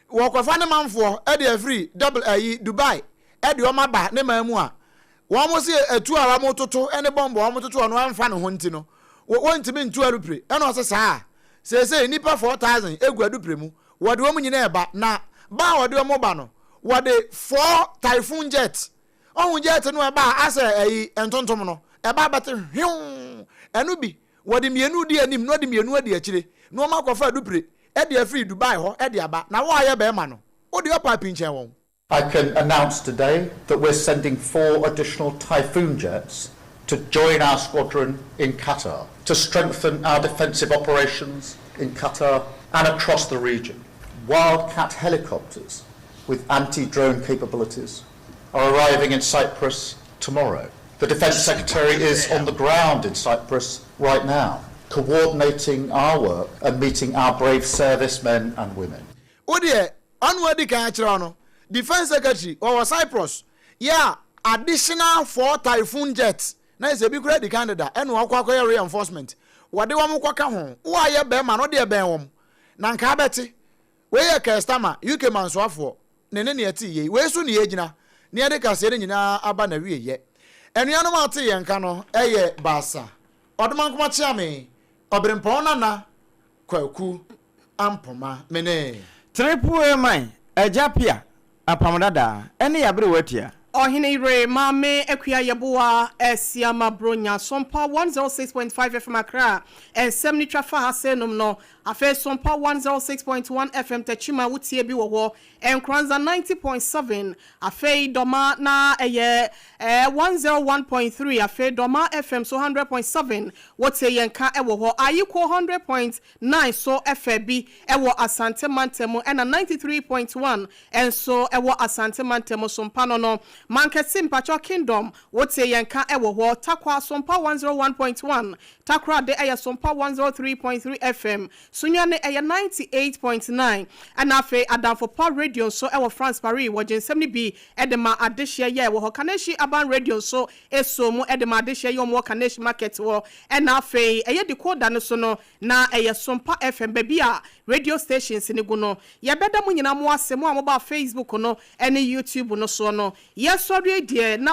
wo kwafa ne manfo e de free double Dubai e de o maba ne mamu a wo mo se atu a wa mo toto ene bombo wo mo toto no amfa ne ho nti no wo ntimi ntu arupre ene o se saa se nipa 4000 egu adupre mu wo de wo mu nyina eba na ba wo de wo ba no wo de 4 typhoon jet ohun jet no eba ase entontom no eba bate hwon enu bi wodi mienu di anim no di mienu adi akire no makofa dupre e de free Dubai ho e de aba na wo aye be ma no wo de opa pinchen won. I can announce today that we're sending 4 additional Typhoon jets to join our squadron in Qatar to strengthen our defensive operations in Qatar and across the region. Wildcat helicopters with anti-drone capabilities are arriving in Cyprus tomorrow. The Defence Secretary is on the ground in Cyprus right now, coordinating our work and meeting our brave servicemen and women. Odie, anwadi kan achira no, Defence Secretary or Cyprus, yeah, additional 4 Typhoon jets. Na is a big ready candidate and wakwa reinforcement. Wade wa mu kwaka ho, wo aye be ma no de ben wom. Na nka beti, we ye customer UK mansoafo, ne eti ye, we so ne yegina. Ni ade ka se nyina aba na wie ye enuanom ate ye nka no eye basa odman kuma chiame obrempon nana kwaku ampoma mene triple man ejapia apam dada ene yabre watia Oheneyere mame ekuya yeboa esiama bronya SOMPA 106.5 FM Accra and 70 trafa hasenum no afe SOMPA 106.1 FM techima wutie bi wo and Kranza 90.7 afe doma na 101.3 afe doma FM so 100.7 wotie yenka ewo ho ayiko 100.9 so FB ewo Asante Mantemo and 93.1 and so ewo Asante Mantemo SOMPA no Mankesi Mpacho Kingdom wotie yenka ewo ho takwa SOMPA 101.1 takra de aya SOMPA 103.3 FM sunyane aya 98.9 and afe adamfo pa radio so ewo France Paris wajen 70b edema adehia ye wo Kaneshi Aban radio so esomu edema adehia ye mo Kaneshi market wo and afe eye decoder no so no na eye SOMPA FM baby a radio stations ni guno ye beda mu nyina mo asemu a mo ba Facebook no ene YouTube no so no ye sorry die na